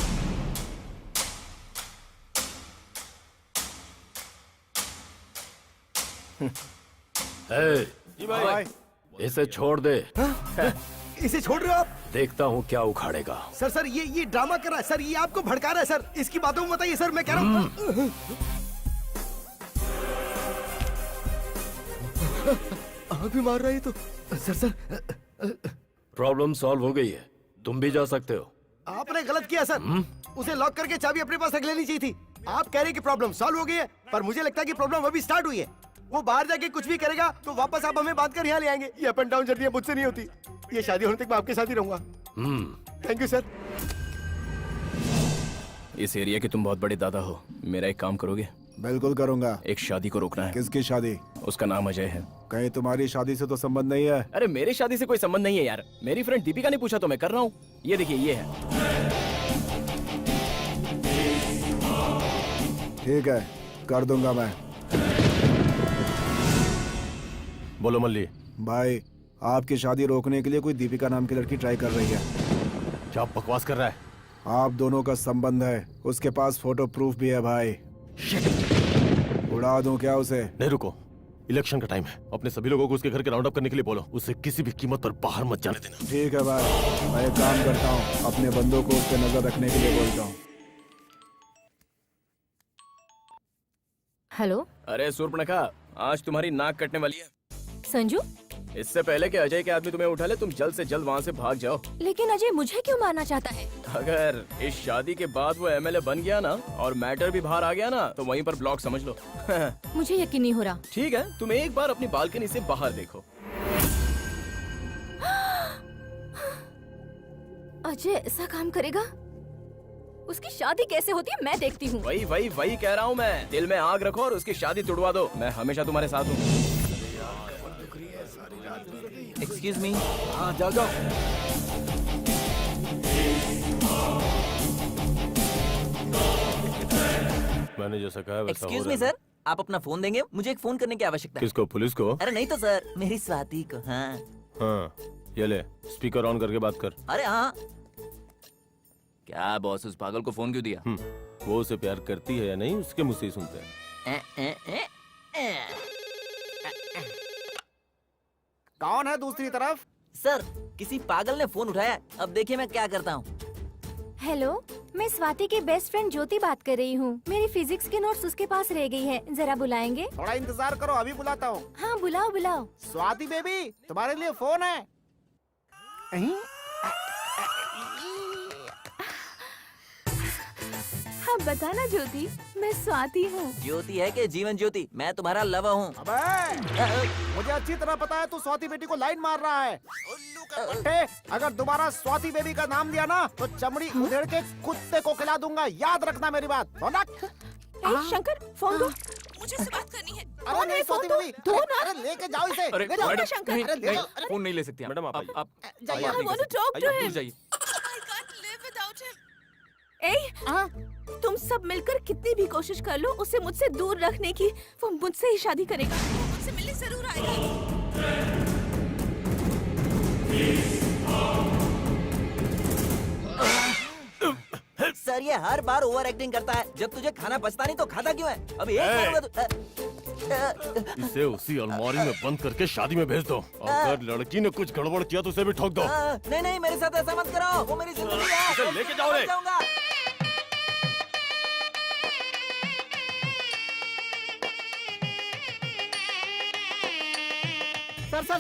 जी भाई, इसे छोड़ दे। इसे छोड़ रहे हो आप? देखता हूँ क्या उखाड़ेगा। सर ये ड्रामा कर रहा है सर, ये आपको भड़का रहा है सर। इसकी बातों में बताइए सर, मैं कह रहा हूँ। आप भी मार रहा है तो सर प्रॉब्लम सॉल्व हो गई है, तुम भी जा सकते हो। आपने गलत किया सर, उसे लॉक करके चाबी अपने पास रख लेनी चाहिए थी। आप कह रहे हैं कि प्रॉब्लम सॉल्व हो गई है, पर मुझे लगता है कि प्रॉब्लम अभी स्टार्ट हुई है। वो बाहर जाके कुछ भी करेगा तो वापस आप हमें बांध कर यहाँ ले आएंगे। ये अप एंड डाउन जर्नी मुझसे नहीं होती। ये शादी होने तक मैं आपके साथ ही रहूंगा। Thank you sir. इस एरिया के तुम बहुत बड़े दादा हो, मेरा एक काम करोगे? बिल्कुल करूंगा। एक शादी को रोकना है। किसकी शादी? उसका नाम अजय है। कहीं तुम्हारी शादी से तो संबंध नहीं है? अरे मेरी शादी से कोई संबंध नहीं है यार, मेरी फ्रेंड दीपिका ने पूछा तो मैं कर रहा हूँ। ये देखिए, ये है। ठीक है, कर दूंगा मैं। बोलो मल्ली। भाई, आपकी शादी रोकने के लिए कोई दीपिका नाम की लड़की ट्राई कर रही है। क्या बकवास कर रहा है? आप दोनों का संबंध है, उसके पास फोटो प्रूफ भी है भाई। उड़ा दूं क्या उसे? नहीं रुको, इलेक्शन का टाइम है। अपने सभी लोगों को उसके घर के राउंड अप करने के लिए बोलो। उसे किसी भी कीमत पर बाहर मत जाने देना। ठीक है भाई, मैं एक काम करता हूँ, अपने बंदों को उस पर नजर रखने के लिए बोलता हूँ। हेलो। अरे सूर्पणखा, आज तुम्हारी नाक कटने वाली है। संजू, इससे पहले कि अजय के आदमी तुम्हें उठा ले, तुम जल्द से जल्द वहाँ से भाग जाओ। लेकिन अजय मुझे क्यों मारना चाहता है? अगर इस शादी के बाद वो एमएलए बन गया ना और मैटर भी बाहर आ गया ना, तो वहीं पर ब्लॉक समझ लो। मुझे यकीन नहीं हो रहा। ठीक है, तुम एक बार अपनी बालकनी से बाहर देखो। अजय ऐसा काम करेगा? उसकी शादी कैसे होती है मैं देखती हूँ। वही कह रहा हूँ मैं। दिल में आग रखो और उसकी शादी तुड़वा दो। मैं हमेशा तुम्हारे साथ हूँ। Excuse me. हाँ जाओ जाओ। मैंने जैसा कहा वैसा हो एक्सक्यूज रहा मी है। सर, आप अपना फोन देंगे? मुझे एक फोन करने की आवश्यकता है। किसको? पुलिस को? अरे नहीं तो सर, मेरी स्वाति को। हाँ हाँ, ये ले, स्पीकर ऑन करके बात कर। अरे हाँ। क्या बॉस, उस पागल को फोन क्यों दिया? वो उसे प्यार करती है या नहीं, उसके मुंह से ही सुनते हैं। कौन है दूसरी तरफ? सर, किसी पागल ने फोन उठाया। अब देखिए मैं क्या करता हूँ। हेलो, मैं स्वाति की बेस्ट फ्रेंड ज्योति बात कर रही हूँ। मेरी फिजिक्स की नोट्स उसके पास रह गई है, जरा बुलाएंगे? थोड़ा इंतजार करो, अभी बुलाता हूँ। हाँ बुलाओ बुलाओ। स्वाति बेबी, तुम्हारे लिए फोन है। हाँ बताना ज्योति, मैं स्वाति हूँ। ज्योति है कि जीवन ज्योति? मैं तुम्हारा लवर हूँ। अबे, मुझे अच्छी तरह पता है तू स्वाति बेटी को लाइन मार रहा है। उल्लू का पट्टे, अगर दोबारा स्वाति बेबी का नाम दिया ना तो चमड़ी उधेड़ के कुत्ते को खिला दूंगा। याद रखना मेरी बात। शंकर, फोन दो, मुझे से बात करनी है। अरे नहीं स्वाति बेबी, दो ना। अरे लेके जाओ इसे। अरे ले जाओ मैडम, शंकर। नहीं, अरे ले नहीं, जाओ। फोन नहीं ले सकती मैडम, आप जाइए। I want to talk to him. जाइए। तुम सब मिलकर कितनी भी कोशिश कर लो उसे मुझसे दूर रखने की, वो मुझसे ही शादी करेगा। वो मुझसे मिलने जरूर आएगा। सर, ये हर बार ओवर एक्टिंग करता है। जब तुझे खाना पचता नहीं तो खाता क्यों है? अब एक बार हुआ तो इसे उसी अलमारी में बंद करके शादी में भेज दो। अगर लड़की ने कुछ गड़बड़ किया तो उसे भी ठोक दो। नहीं नहीं, मेरे साथ ऐसा मत करो, वो मेरी जिंदगी है। इसे लेके जाओ रे। मैं जाऊंगा। सर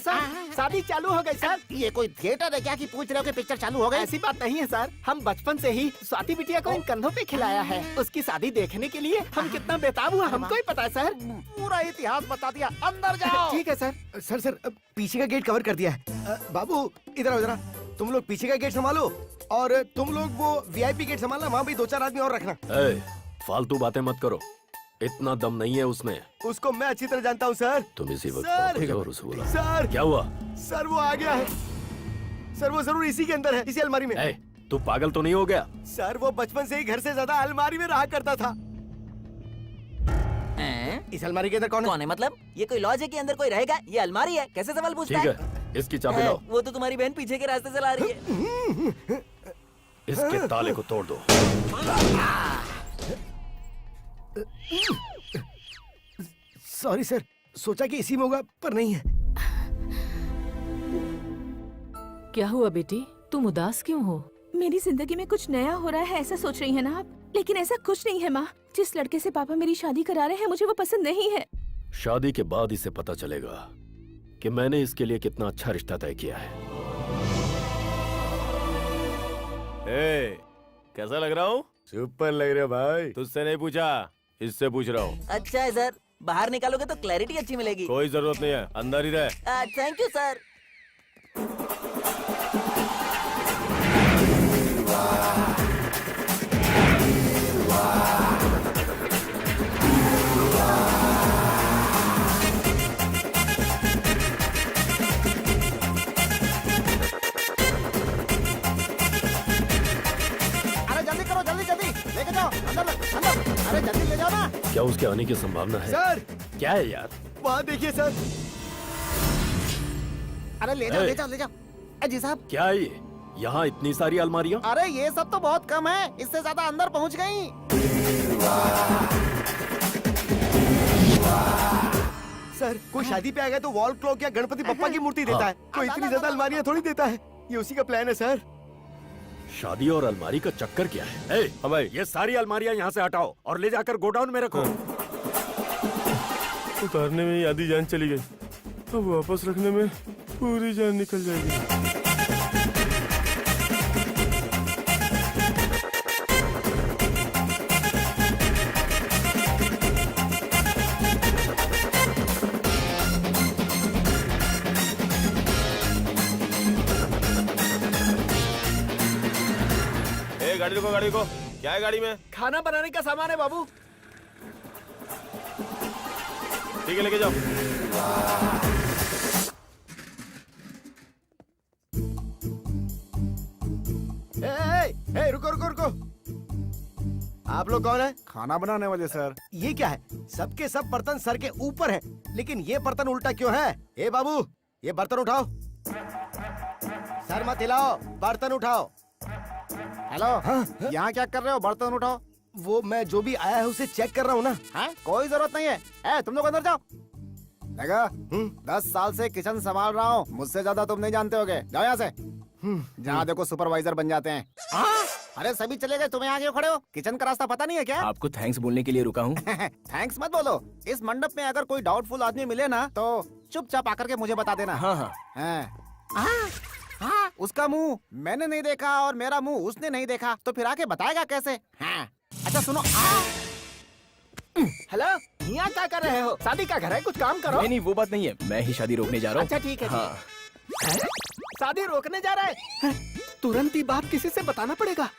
शादी चालू हो गई सर। ये कोई थिएटर है क्या कि पूछ रहे हो कि पिक्चर चालू हो गई? ऐसी बात नहीं है सर, हम बचपन से ही स्वाति बिटिया को इन कंधों पे खिलाया है। उसकी शादी देखने के लिए हम कितना बेताब हुआ हमको ही पता है सर। पूरा इतिहास बता दिया, अंदर जाओ। ठीक है सर। सर पीछे का गेट कवर कर दिया है। बाबू इधर आओ जरा, तुम लोग पीछे का गेट संभालो और तुम लोग वो वीआईपी गेट संभालना, वहाँ भी 2-4 आदमी और रखना। फालतू बातें मत करो, इतना दम नहीं है उसमें। उसको मैं अच्छी तरह जानता हूँ सर। तुम इसी वक्त सर, वापस जाओ और उसे बुलाओ। सर क्या हुआ? सर वो आ गया है सर, वो जरूर इसी के अंदर है, इसी अलमारी में। तू पागल तो नहीं हो गया? सर वो बचपन से ही घर से ज्यादा अलमारी में रहा करता था। इस अलमारी के अंदर कौन है? मतलब ये कोई लॉज है कि अंदर कोई रहेगा? ये अलमारी है, कैसे सवाल पूछता ठीक है? है, इसकी चाबी लाओ। वो तो तुम्हारी बहन पीछे के रास्ते से ला रही है। इसके ताले को तोड़ दो। सॉरी सर, सोचा कि इसी में होगा पर नहीं है। क्या हुआ बेटी, तुम उदास क्यों हो? मेरी जिंदगी में कुछ नया हो रहा है ऐसा सोच रही है ना आप? लेकिन ऐसा कुछ नहीं है माँ। जिस लड़के से पापा मेरी शादी करा रहे हैं मुझे वो पसंद नहीं है। शादी के बाद इसे पता चलेगा कि मैंने इसके लिए कितना अच्छा रिश्ता तय किया है। कैसा लग रहा हूँ? सुपर लग रहा भाई। तुझसे नहीं पूछा, इससे पूछ रहा हूँ। अच्छा है सर, बाहर निकालोगे तो क्लैरिटी अच्छी मिलेगी। कोई जरूरत नहीं है, अंदर ही रह। Thank you sir. अरे जल्दी करो, जल्दी लेके जाओ अंदर। अरे जल्दी ले जाओ ना। क्या उसके आने की संभावना है? सर क्या है यार? वहाँ देखिए सर। अरे ले जाओ। अजी साहब क्या है ये? यहाँ इतनी सारी अलमारियाँ? अरे ये सब तो बहुत कम है, इससे ज्यादा अंदर पहुँच गई। सर कोई शादी पे आ गया तो वॉल क्लॉक या गणपति बप्पा की मूर्ति देता है, कोई इतनी ज्यादा अलमारियाँ थोड़ी देता है। ये उसी का प्लान है सर। शादी और अलमारी का चक्कर क्या है? भाई ये सारी अलमारियाँ यहाँ से हटाओ और ले जाकर गोडाउन में रखो। उतारने में ही आधी जान चली गई, अब वापस रखने में पूरी जान निकल जाएगी। गाड़ी को क्या है गाड़ी में? खाना बनाने का सामान है बाबू। ठीक है, लेके जाओ। रुको। आप लोग कौन है? खाना बनाने वाले सर। ये क्या है? सबके सब बर्तन सर के ऊपर है, लेकिन ये बर्तन उल्टा क्यों है? ए बाबू, ये बर्तन उठाओ। सर मत हिलाओ, बर्तन उठाओ। हेलो, यहाँ क्या कर रहे हो? बर्तन उठाओ। वो मैं जो भी आया है उसे चेक कर रहा हूँ ना। कोई जरूरत नहीं है। तुम लोग अंदर जाओ। देखा, 10 साल से किचन संभाल रहा हूँ, मुझसे ज्यादा तुम नहीं जानते होगे। जाओ यहाँ से। जहाँ देखो सुपरवाइजर बन जाते हैं। अरे सभी चले गए, तुम्हें आगे खड़े हो। किचन का रास्ता पता नहीं है क्या? आपको थैंक्स बोलने के लिए रुका हूँ। थैंक्स मत बोलो। इस मंडप में अगर कोई डाउटफुल आदमी मिले ना तो चुपचाप आकर के मुझे बता देना। हाँ, उसका मुंह मैंने नहीं देखा और मेरा मुंह उसने नहीं देखा, तो फिर आके बताएगा कैसे? हाँ। अच्छा सुनो। हेलो, यहाँ क्या कर रहे हो? शादी का घर है, कुछ काम करो। नहीं, वो बात नहीं है, मैं ही शादी रोकने जा रहा हूँ। अच्छा ठीक है। हाँ। शादी रोकने जा रहा है? तुरंत ही बात किसी से बताना पड़ेगा।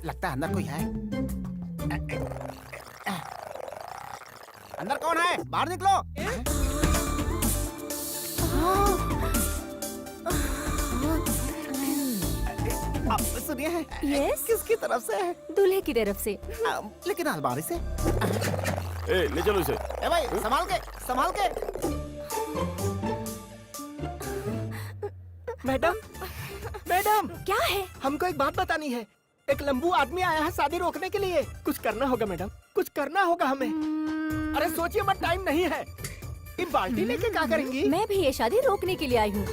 लगता है अंदर कोई है। अंदर कौन है? बाहर निकलो। अब सुनिए, यस, किसकी तरफ से है? दूल्हे की तरफ से। लेकिन अलमारी से। ले चलो इसे। भाई संभाल के। मैडम क्या है? हमको एक बात बतानी है। एक लंबू आदमी आया है शादी रोकने के लिए। कुछ करना होगा मैडम, कुछ करना होगा हमें। अरे सोचिए मत, टाइम नहीं है। ये बाल्टी लेके क्या करेंगी? मैं भी ये शादी रोकने के लिए आई हूँ।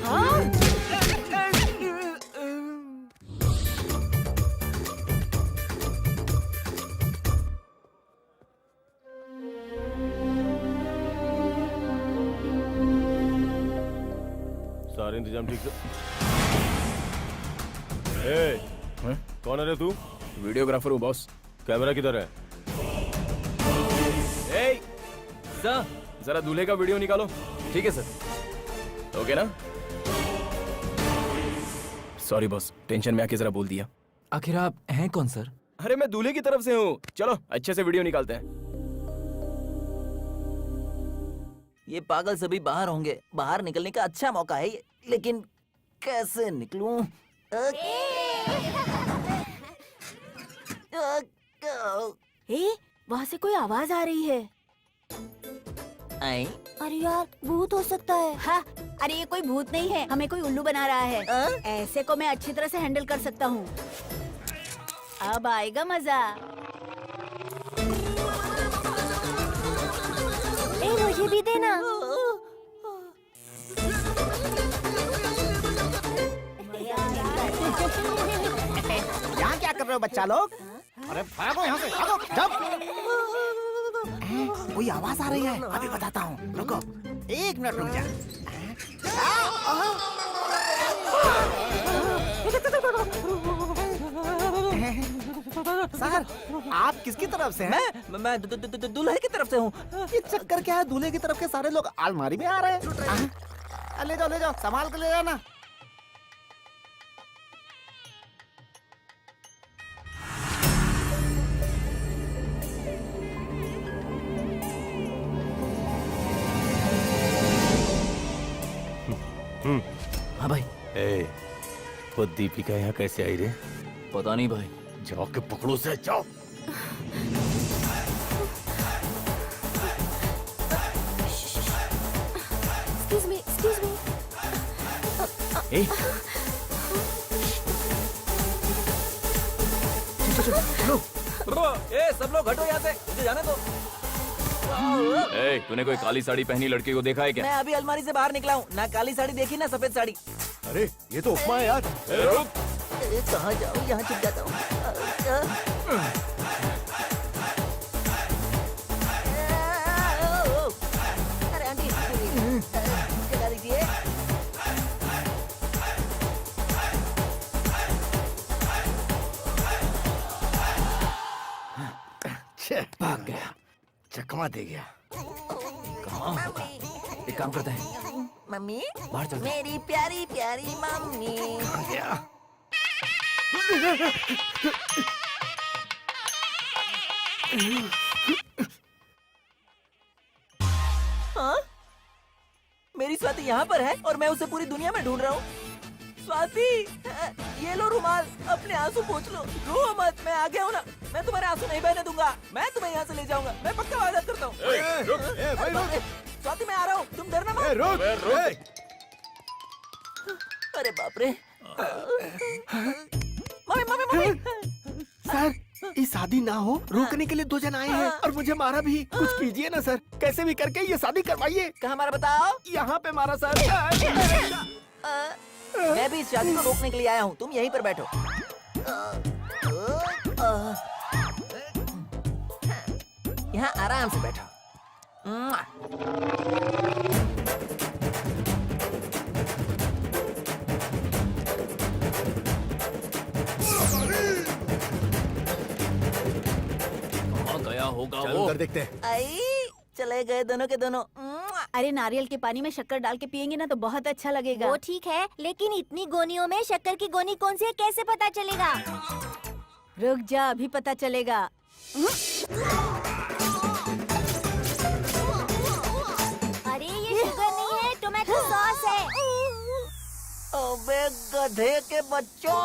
सारे इंतजाम ठीक से। ए, कौन है रे तू? वीडियोग्राफर हूँ बॉस। कैमरा किधर है? ए, सर जरा दूल्हे का वीडियो निकालो। ठीक है सर। ओके ना? सॉरी बॉस, टेंशन में आके जरा बोल दिया। आखिर आप हैं कौन सर? अरे मैं दूल्हे की तरफ से हूँ। चलो अच्छे से वीडियो निकालते हैं। ये पागल सभी बाहर होंगे। बाहर निकलने का अच्छा मौका है ये, लेकिन कैसे निकलूं? वहाँ से कोई आवाज आ रही है। अरे यार, भूत हो सकता है। हाँ, अरे ये कोई भूत नहीं है, हमें कोई उल्लू बना रहा है। ऐसे को मैं अच्छी तरह से हैंडल कर सकता हूँ। अब आएगा मजा। मुझे भी देना। यहाँ क्या कर रहे हो बच्चा लोग? अरे भागो यहाँ से, भागो। जब कोई आवाज आ रही है, अभी बताता हूँ। रुको, 1 मिनट रुक जा। सर, आप किसकी तरफ से हैं? मैं दूल्हे की तरफ से हूँ। ये चक्कर क्या है? दूल्हे की तरफ के सारे लोग अलमारी में आ रहे हैं। ले जाओ, संभाल कर ले जाना। हाँ भाई। ए, वो दीपिका यहाँ कैसे आई रे? पता नहीं भाई। जाओ के पकड़ो से, जाओ। Excuse me. ए, सब लोग हटो यहाँ से, मुझे जाने दो। ए, तूने कोई काली साड़ी पहनी लड़की को देखा है क्या? मैं अभी अलमारी से बाहर निकला हूँ। ना काली साड़ी देखी ना सफेद साड़ी। अरे ये तो उपमा है यार। रुक। कहाँ जाऊँ? यहाँ चुप जाता हूँ। अरे आंटी, चला दीजिए। भाग गया, चकमा दे गया। कहाँ होगा? एक काम करते हैं। मम्मी, बाहर चलते हैं। मेरी प्यारी प्यारी मम्मी। कहाँ गया? हाँ? मेरी स्वाति यहाँ पर है और मैं उसे पूरी दुनिया में ढूंढ रहा हूँ। स्वाति, ये लो रुमाल, अपने आंसू पोंछ लो। रो मत, मैं आ गया हूँ ना। मैं तुम्हारे आंसू नहीं बहने दूंगा। मैं तुम्हें यहाँ से ले जाऊंगा। मैं पक्का वादा करता हूँ। स्वाति, मैं आ रहा हूँ, तुम डरना मत। अरे बाप रे। मम्मी। सर, ये शादी ना हो, रोकने के लिए 2 जन आए हैं और मुझे मारा भी। कुछ कीजिए ना सर, कैसे भी करके ये शादी करवाइए। कहाँ मारा बताओ? यहाँ पे मारा सर। मैं भी इस शादी को रोकने के लिए आया हूँ। तुम यहीं पर बैठो। यहाँ आराम से बैठो। कहाँ गया होगा चलो वो? कर देखते हैं। आई, चले गए दोनों के दोनों। अरे नारियल के पानी में शक्कर डाल के पियेंगे ना तो बहुत अच्छा लगेगा। वो ठीक है, लेकिन इतनी गोनियों में शक्कर की गोनी कौन सी है, कैसे पता चलेगा? रुक जा, अभी पता चलेगा। अरे ये शुगर नहीं है, टोमेटो सॉस है। अबे गधे के बच्चों।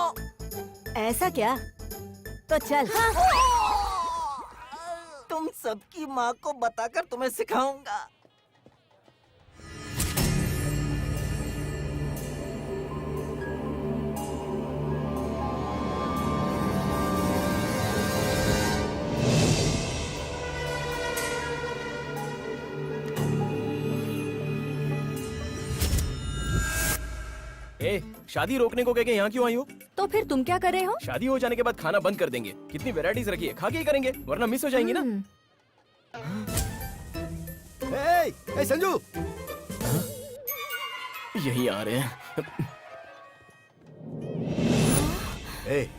ऐसा क्या? तो चल। तुम सबकी माँ को बताकर तुम्हें सिखाऊंगा। शादी रोकने को कह के यहाँ क्यों आई हो? तो फिर तुम क्या कर रहे हो? शादी हो जाने के बाद खाना बंद कर देंगे। कितनी वैरायटीज रखी है, खा के ही करेंगे, वरना मिस हो जाएंगी ना। ए संजू, यही आ रहे हैं।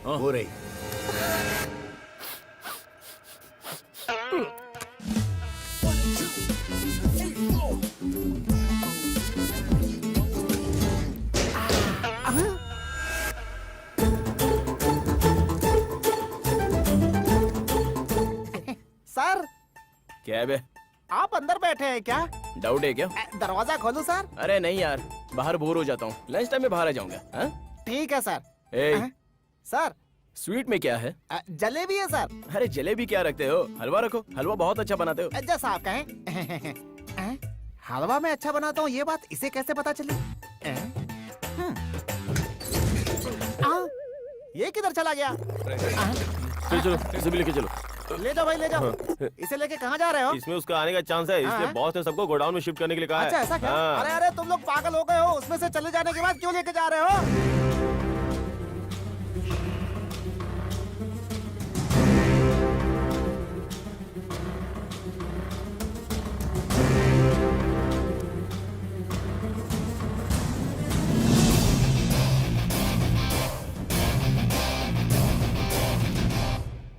हो रही। सर, क्या है बे? आप अंदर बैठे हैं क्या? डाउट है क्या? दरवाजा खोलूं सर? अरे नहीं यार, बाहर बोर हो जाता हूँ। लंच टाइम में बाहर आ जाऊंगा। हाँ? ठीक है सर। ए, सर, स्वीट में क्या है? जलेबी है सर। अरे जलेबी क्या रखते हो? हलवा रखो, हलवा बहुत अच्छा बनाते हो। जैसा आप कहें। हलवा में अच्छा बनाता हूँ, ये बात इसे कैसे पता चली? ये किधर चला गया? चलो चलो, इसे भी लेके चलो। ले जाओ भाई, ले जाओ। इसे लेके कहाँ जा रहे हो? इसमें उसका आने का चांस है, इसलिए बॉस ने सबको गोडाउन में शिफ्ट करने के लिए कहा है। अच्छा, ऐसा क्या? हाँ। अरे अरे, तुम लोग पागल हो गए हो? उसमें से चले जाने के बाद क्यों लेके जा रहे हो?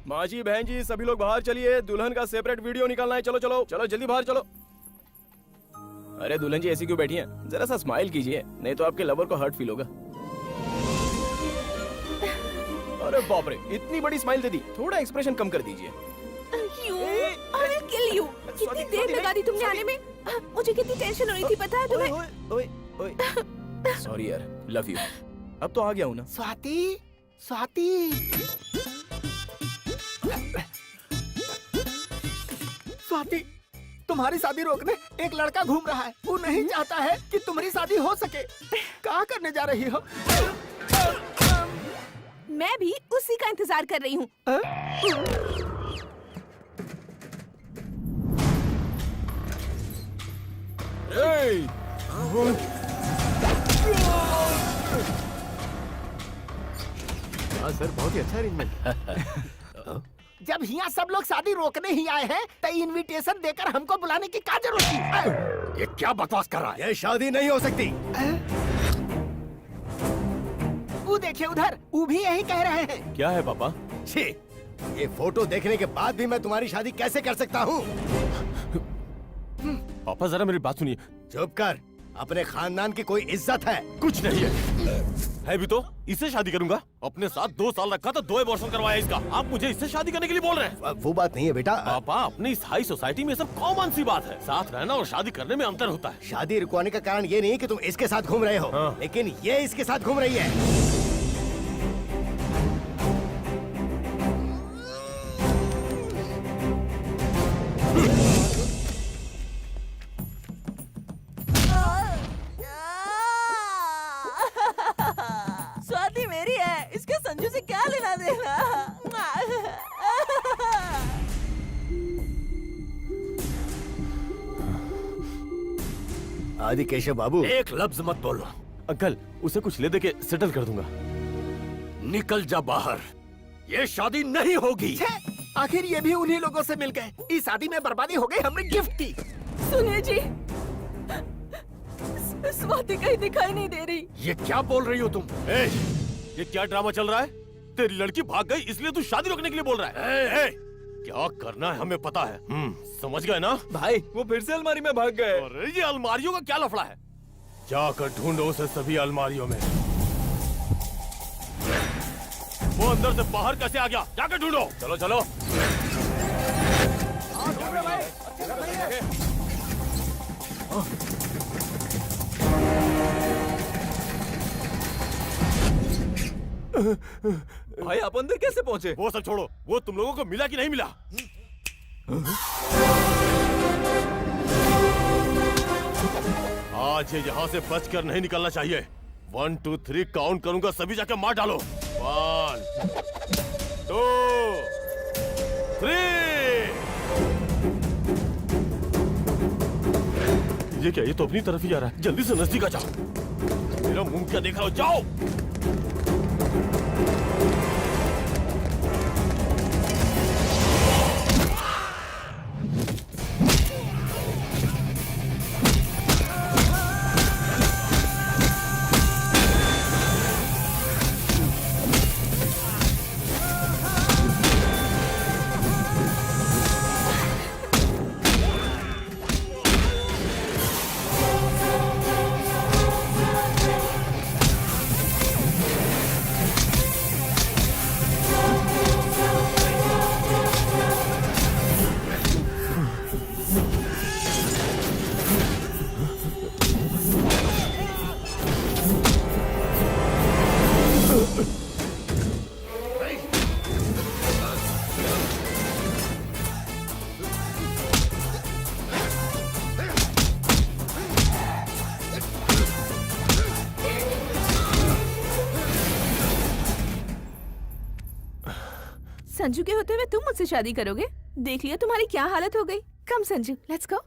माँ जी, बहन जी, सभी लोग बाहर चलिए। दुल्हन का सेपरेट वीडियो निकालना है। चलो चलो चलो, जल्दी बाहर चलो। अरे दुल्हन जी ऐसी क्यों बैठी हैं? जरा सा स्माइल कीजिए, नहीं तो आपके लवर को हर्ट फील होगा। अरे बाप रे, इतनी बड़ी स्माइल दे दी, थोड़ा एक्सप्रेशन कम कर दीजिए। कितनी देर लगा दी तुमने आने में? मुझे कितनी टेंशन हो रही थी, पता है तुम्हें? सॉरी यार, लव यू। अब तो आ गया हूँ ना। स्वाति, स्वाति, स्वाति, तुम्हारी शादी रोकने एक लड़का घूम रहा है। वो नहीं चाहता है कि तुम्हारी शादी हो सके। क्या करने जा रही हो? मैं भी उसी का इंतजार कर रही हूँ। हाँ सर, बहुत ही अच्छा अरेंजमेंट। जब यहाँ सब लोग शादी रोकने ही आए हैं, तो इनविटेशन देकर हमको बुलाने की क्या जरूरत थी? ये क्या बकवास कर रहा है? ये शादी नहीं हो सकती। वो देखिए उधर, वो भी यही कह रहे हैं। क्या है पापा? छी, ये फोटो देखने के बाद भी मैं तुम्हारी शादी कैसे कर सकता हूँ? पापा जरा मेरी बात सुनिए। चुप कर, अपने खानदान की कोई इज्जत है? कुछ नहीं है भी तो इससे शादी करूंगा। अपने साथ 2 साल रखा तो 2 अबॉर्शन करवाया इसका। आप मुझे इससे शादी करने के लिए बोल रहे हैं? वो बात नहीं है बेटा। पापा, अपनी इस हाई सोसाइटी में सब कॉमन सी बात है। साथ रहना और शादी करने में अंतर होता है। शादी रुकवाने का कारण ये नहीं कि तुम इसके साथ घूम रहे हो। हाँ। लेकिन ये इसके साथ घूम रही है। स्वाति मेरी है, इसके संजू से क्या लेना देना? आदि केशव बाबू, एक लफ्ज मत बोलो। अंकल, उसे कुछ ले दे के सेटल कर दूंगा। निकल जा बाहर, ये शादी नहीं होगी। आखिर ये भी उन्हीं लोगों से मिल गए। इस शादी में बर्बादी हो गई, हमने गिफ्ट दी। सुनिए जी, स्वाति कहीं दिखाई नहीं दे रही। ये क्या बोल रही हो तुम? ये क्या ड्रामा चल रहा है? तेरी लड़की भाग गई इसलिए तू शादी रोकने के लिए बोल रहा है? क्या करना है हमें पता है। समझ गए ना? भाई, वो फिर से अलमारी में भाग गए। अरे ये अलमारियों का क्या लफड़ा है? जाकर ढूंढो उसे सभी अलमारियों में। वो अंदर से बाहर कैसे आ गया? जाकर ढूंढो। चलो चलो। भाई, आप अंदर कैसे पहुंचे? वो सब छोड़ो, वो तुम लोगों को मिला कि नहीं मिला? आज ये यहाँ से बचकर नहीं निकलना चाहिए। 1 2 3 काउंट करूंगा, सभी जाके मार डालो। 1 2 3। ये क्या? ये तो अपनी तरफ ही आ रहा है। जल्दी से नजदीक आ जाओ। मेरा मुंह क्या देख रहे हो? जाओ। संजू के होते हुए तुम मुझसे शादी करोगे? देख लिया तुम्हारी क्या हालत हो गई। कम संजू, लेट्स गो।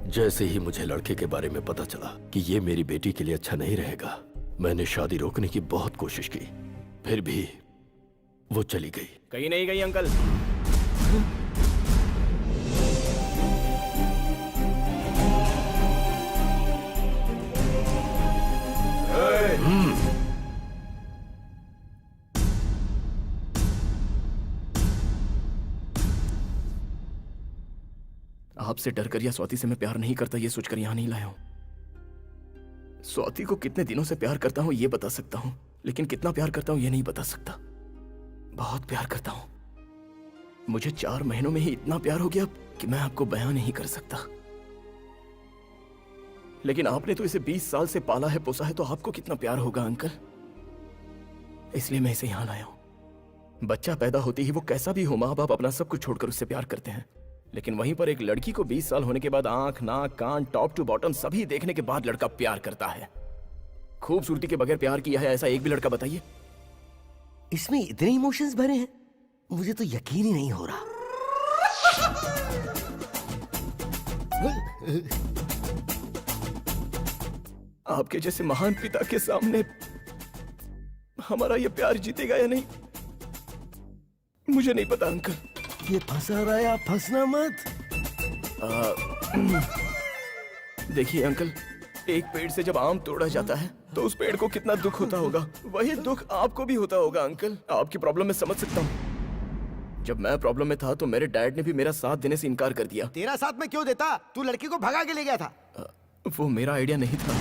जैसे ही मुझे लड़के के बारे में पता चला कि ये मेरी बेटी के लिए अच्छा नहीं रहेगा, मैंने शादी रोकने की बहुत कोशिश की, फिर भी वो चली गई। कहीं नहीं गई अंकल। आपसे डरकर या स्वाति से मैं प्यार नहीं करता ये सोचकर यहां नहीं लाया हूं। स्वाति को कितने दिनों से प्यार करता हूं ये बता सकता हूं, लेकिन कितना प्यार करता हूं ये नहीं बता सकता। बहुत प्यार करता हूं। मुझे 4 महीनों में ही इतना प्यार हो गया कि मैं आपको बयां नहीं कर सकता। लेकिन आपने तो इसे 20 साल से पाला है, पोसा है, तो आपको कितना प्यार होगा अंकल। इसलिए मैं इसे यहां लाया हूं। बच्चा पैदा होती ही वो कैसा भी हो, माँ बाप अपना सब कुछ छोड़कर उससे प्यार करते हैं। लेकिन वहीं पर एक लड़की को 20 साल होने के बाद आंख, नाक, कान, टॉप टू बॉटम सभी देखने के बाद लड़का प्यार करता है। खूबसूरती के बगैर प्यार किया है ऐसा एक भी लड़का बताइए। इसमें इतने इमोशंस भरे हैं, मुझे तो यकीन ही नहीं हो रहा। आपके जैसे महान पिता के सामने हमारा ये प्यार जीतेगा या नहीं मुझे नहीं पता अंकल। ये फंसा रहा है, आप फंसना मत। देखिए अंकल, एक पेड़ से जब आम तोड़ा जाता है तो उस पेड़ को कितना दुख होता होगा, वही दुख आपको भी होता होगा अंकल। आपकी प्रॉब्लम मैं समझ सकता हूँ। जब मैं प्रॉब्लम में था तो मेरे डैड ने भी मेरा साथ देने से इनकार कर दिया। तेरा साथ मैं क्यों देता? तू लड़की को भगा के ले गया था। वो मेरा आइडिया नहीं था।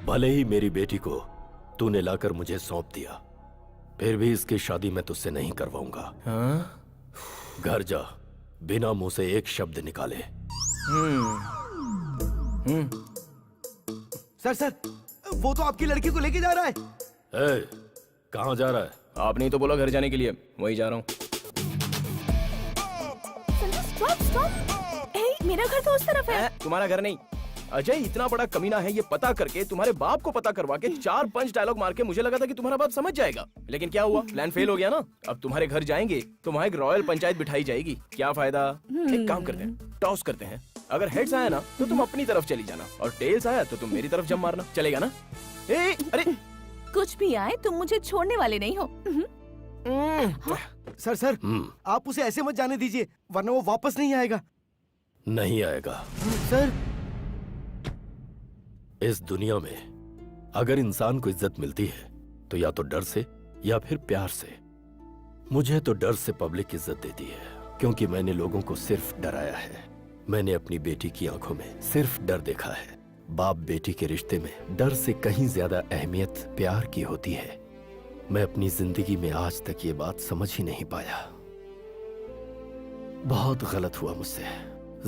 भले ही मेरी बेटी को तूने लाकर मुझे सौंप दिया, फिर भी इसकी शादी मैं तुझसे नहीं करवाऊंगा। हाँ? घर जा, बिना मुंह से एक शब्द निकाले। सर, वो तो आपकी लड़की को लेके जा रहा है। कहाँ जा रहा है? आपने तो बोला घर जाने के लिए, वही जा रहा हूँ। स्टॉप। मेरा घर तो उस तरफ है। तुम्हारा घर नहीं। अजय इतना बड़ा कमीना है, ये पता करके तुम्हारे बाप को पता करवा के 4-5 डायलॉग मार के मुझे लगा था कि तुम्हारा बाप समझ जाएगा, लेकिन क्या हुआ, प्लान फेल हो गया ना। अब तुम्हारे घर जाएंगे तो वहाँ एक रॉयल पंचायत बिठाई जाएगी। क्या फायदा? एक काम करते हैं, टॉस करते हैं। अगर हेड्स आया ना तो तुम अपनी तरफ चली जाना, और टेल्स आया तो तुम मेरी तरफ जम मारना। चलेगा ना? अरे कुछ भी आए तुम मुझे छोड़ने वाले नहीं हो। सर, आप उसे ऐसे मत जाने दीजिए, वरना वो वापस नहीं आएगा। नहीं आएगा। सर, इस दुनिया में अगर इंसान को इज्जत मिलती है तो या तो डर से या फिर प्यार से। मुझे तो डर से पब्लिक इज्जत देती है, क्योंकि मैंने लोगों को सिर्फ डराया है। मैंने अपनी बेटी की आंखों में सिर्फ डर देखा है। बाप बेटी के रिश्ते में डर से कहीं ज्यादा अहमियत प्यार की होती है। मैं अपनी जिंदगी में आज तक ये बात समझ ही नहीं पाया। बहुत गलत हुआ मुझसे।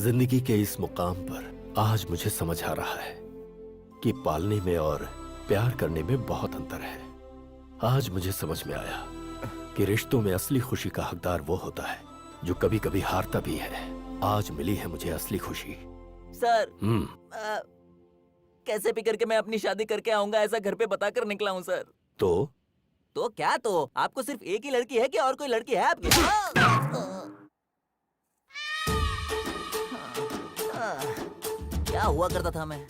जिंदगी के इस मुकाम पर आज मुझे समझ आ रहा है कि पालने में और प्यार करने में बहुत अंतर है। आज मुझे समझ में आया कि रिश्तों में असली खुशी का हकदार वो होता है जो कभी कभी हारता भी है। आज मिली है मुझे असली खुशी। सर, कैसे भी करके मैं अपनी शादी करके आऊंगा, ऐसा घर पे बता कर निकला हूँ सर। तो तो क्या तो आपको सिर्फ एक ही लड़की है कि और कोई लड़की है आपकी? क्या हुआ करता था मैं?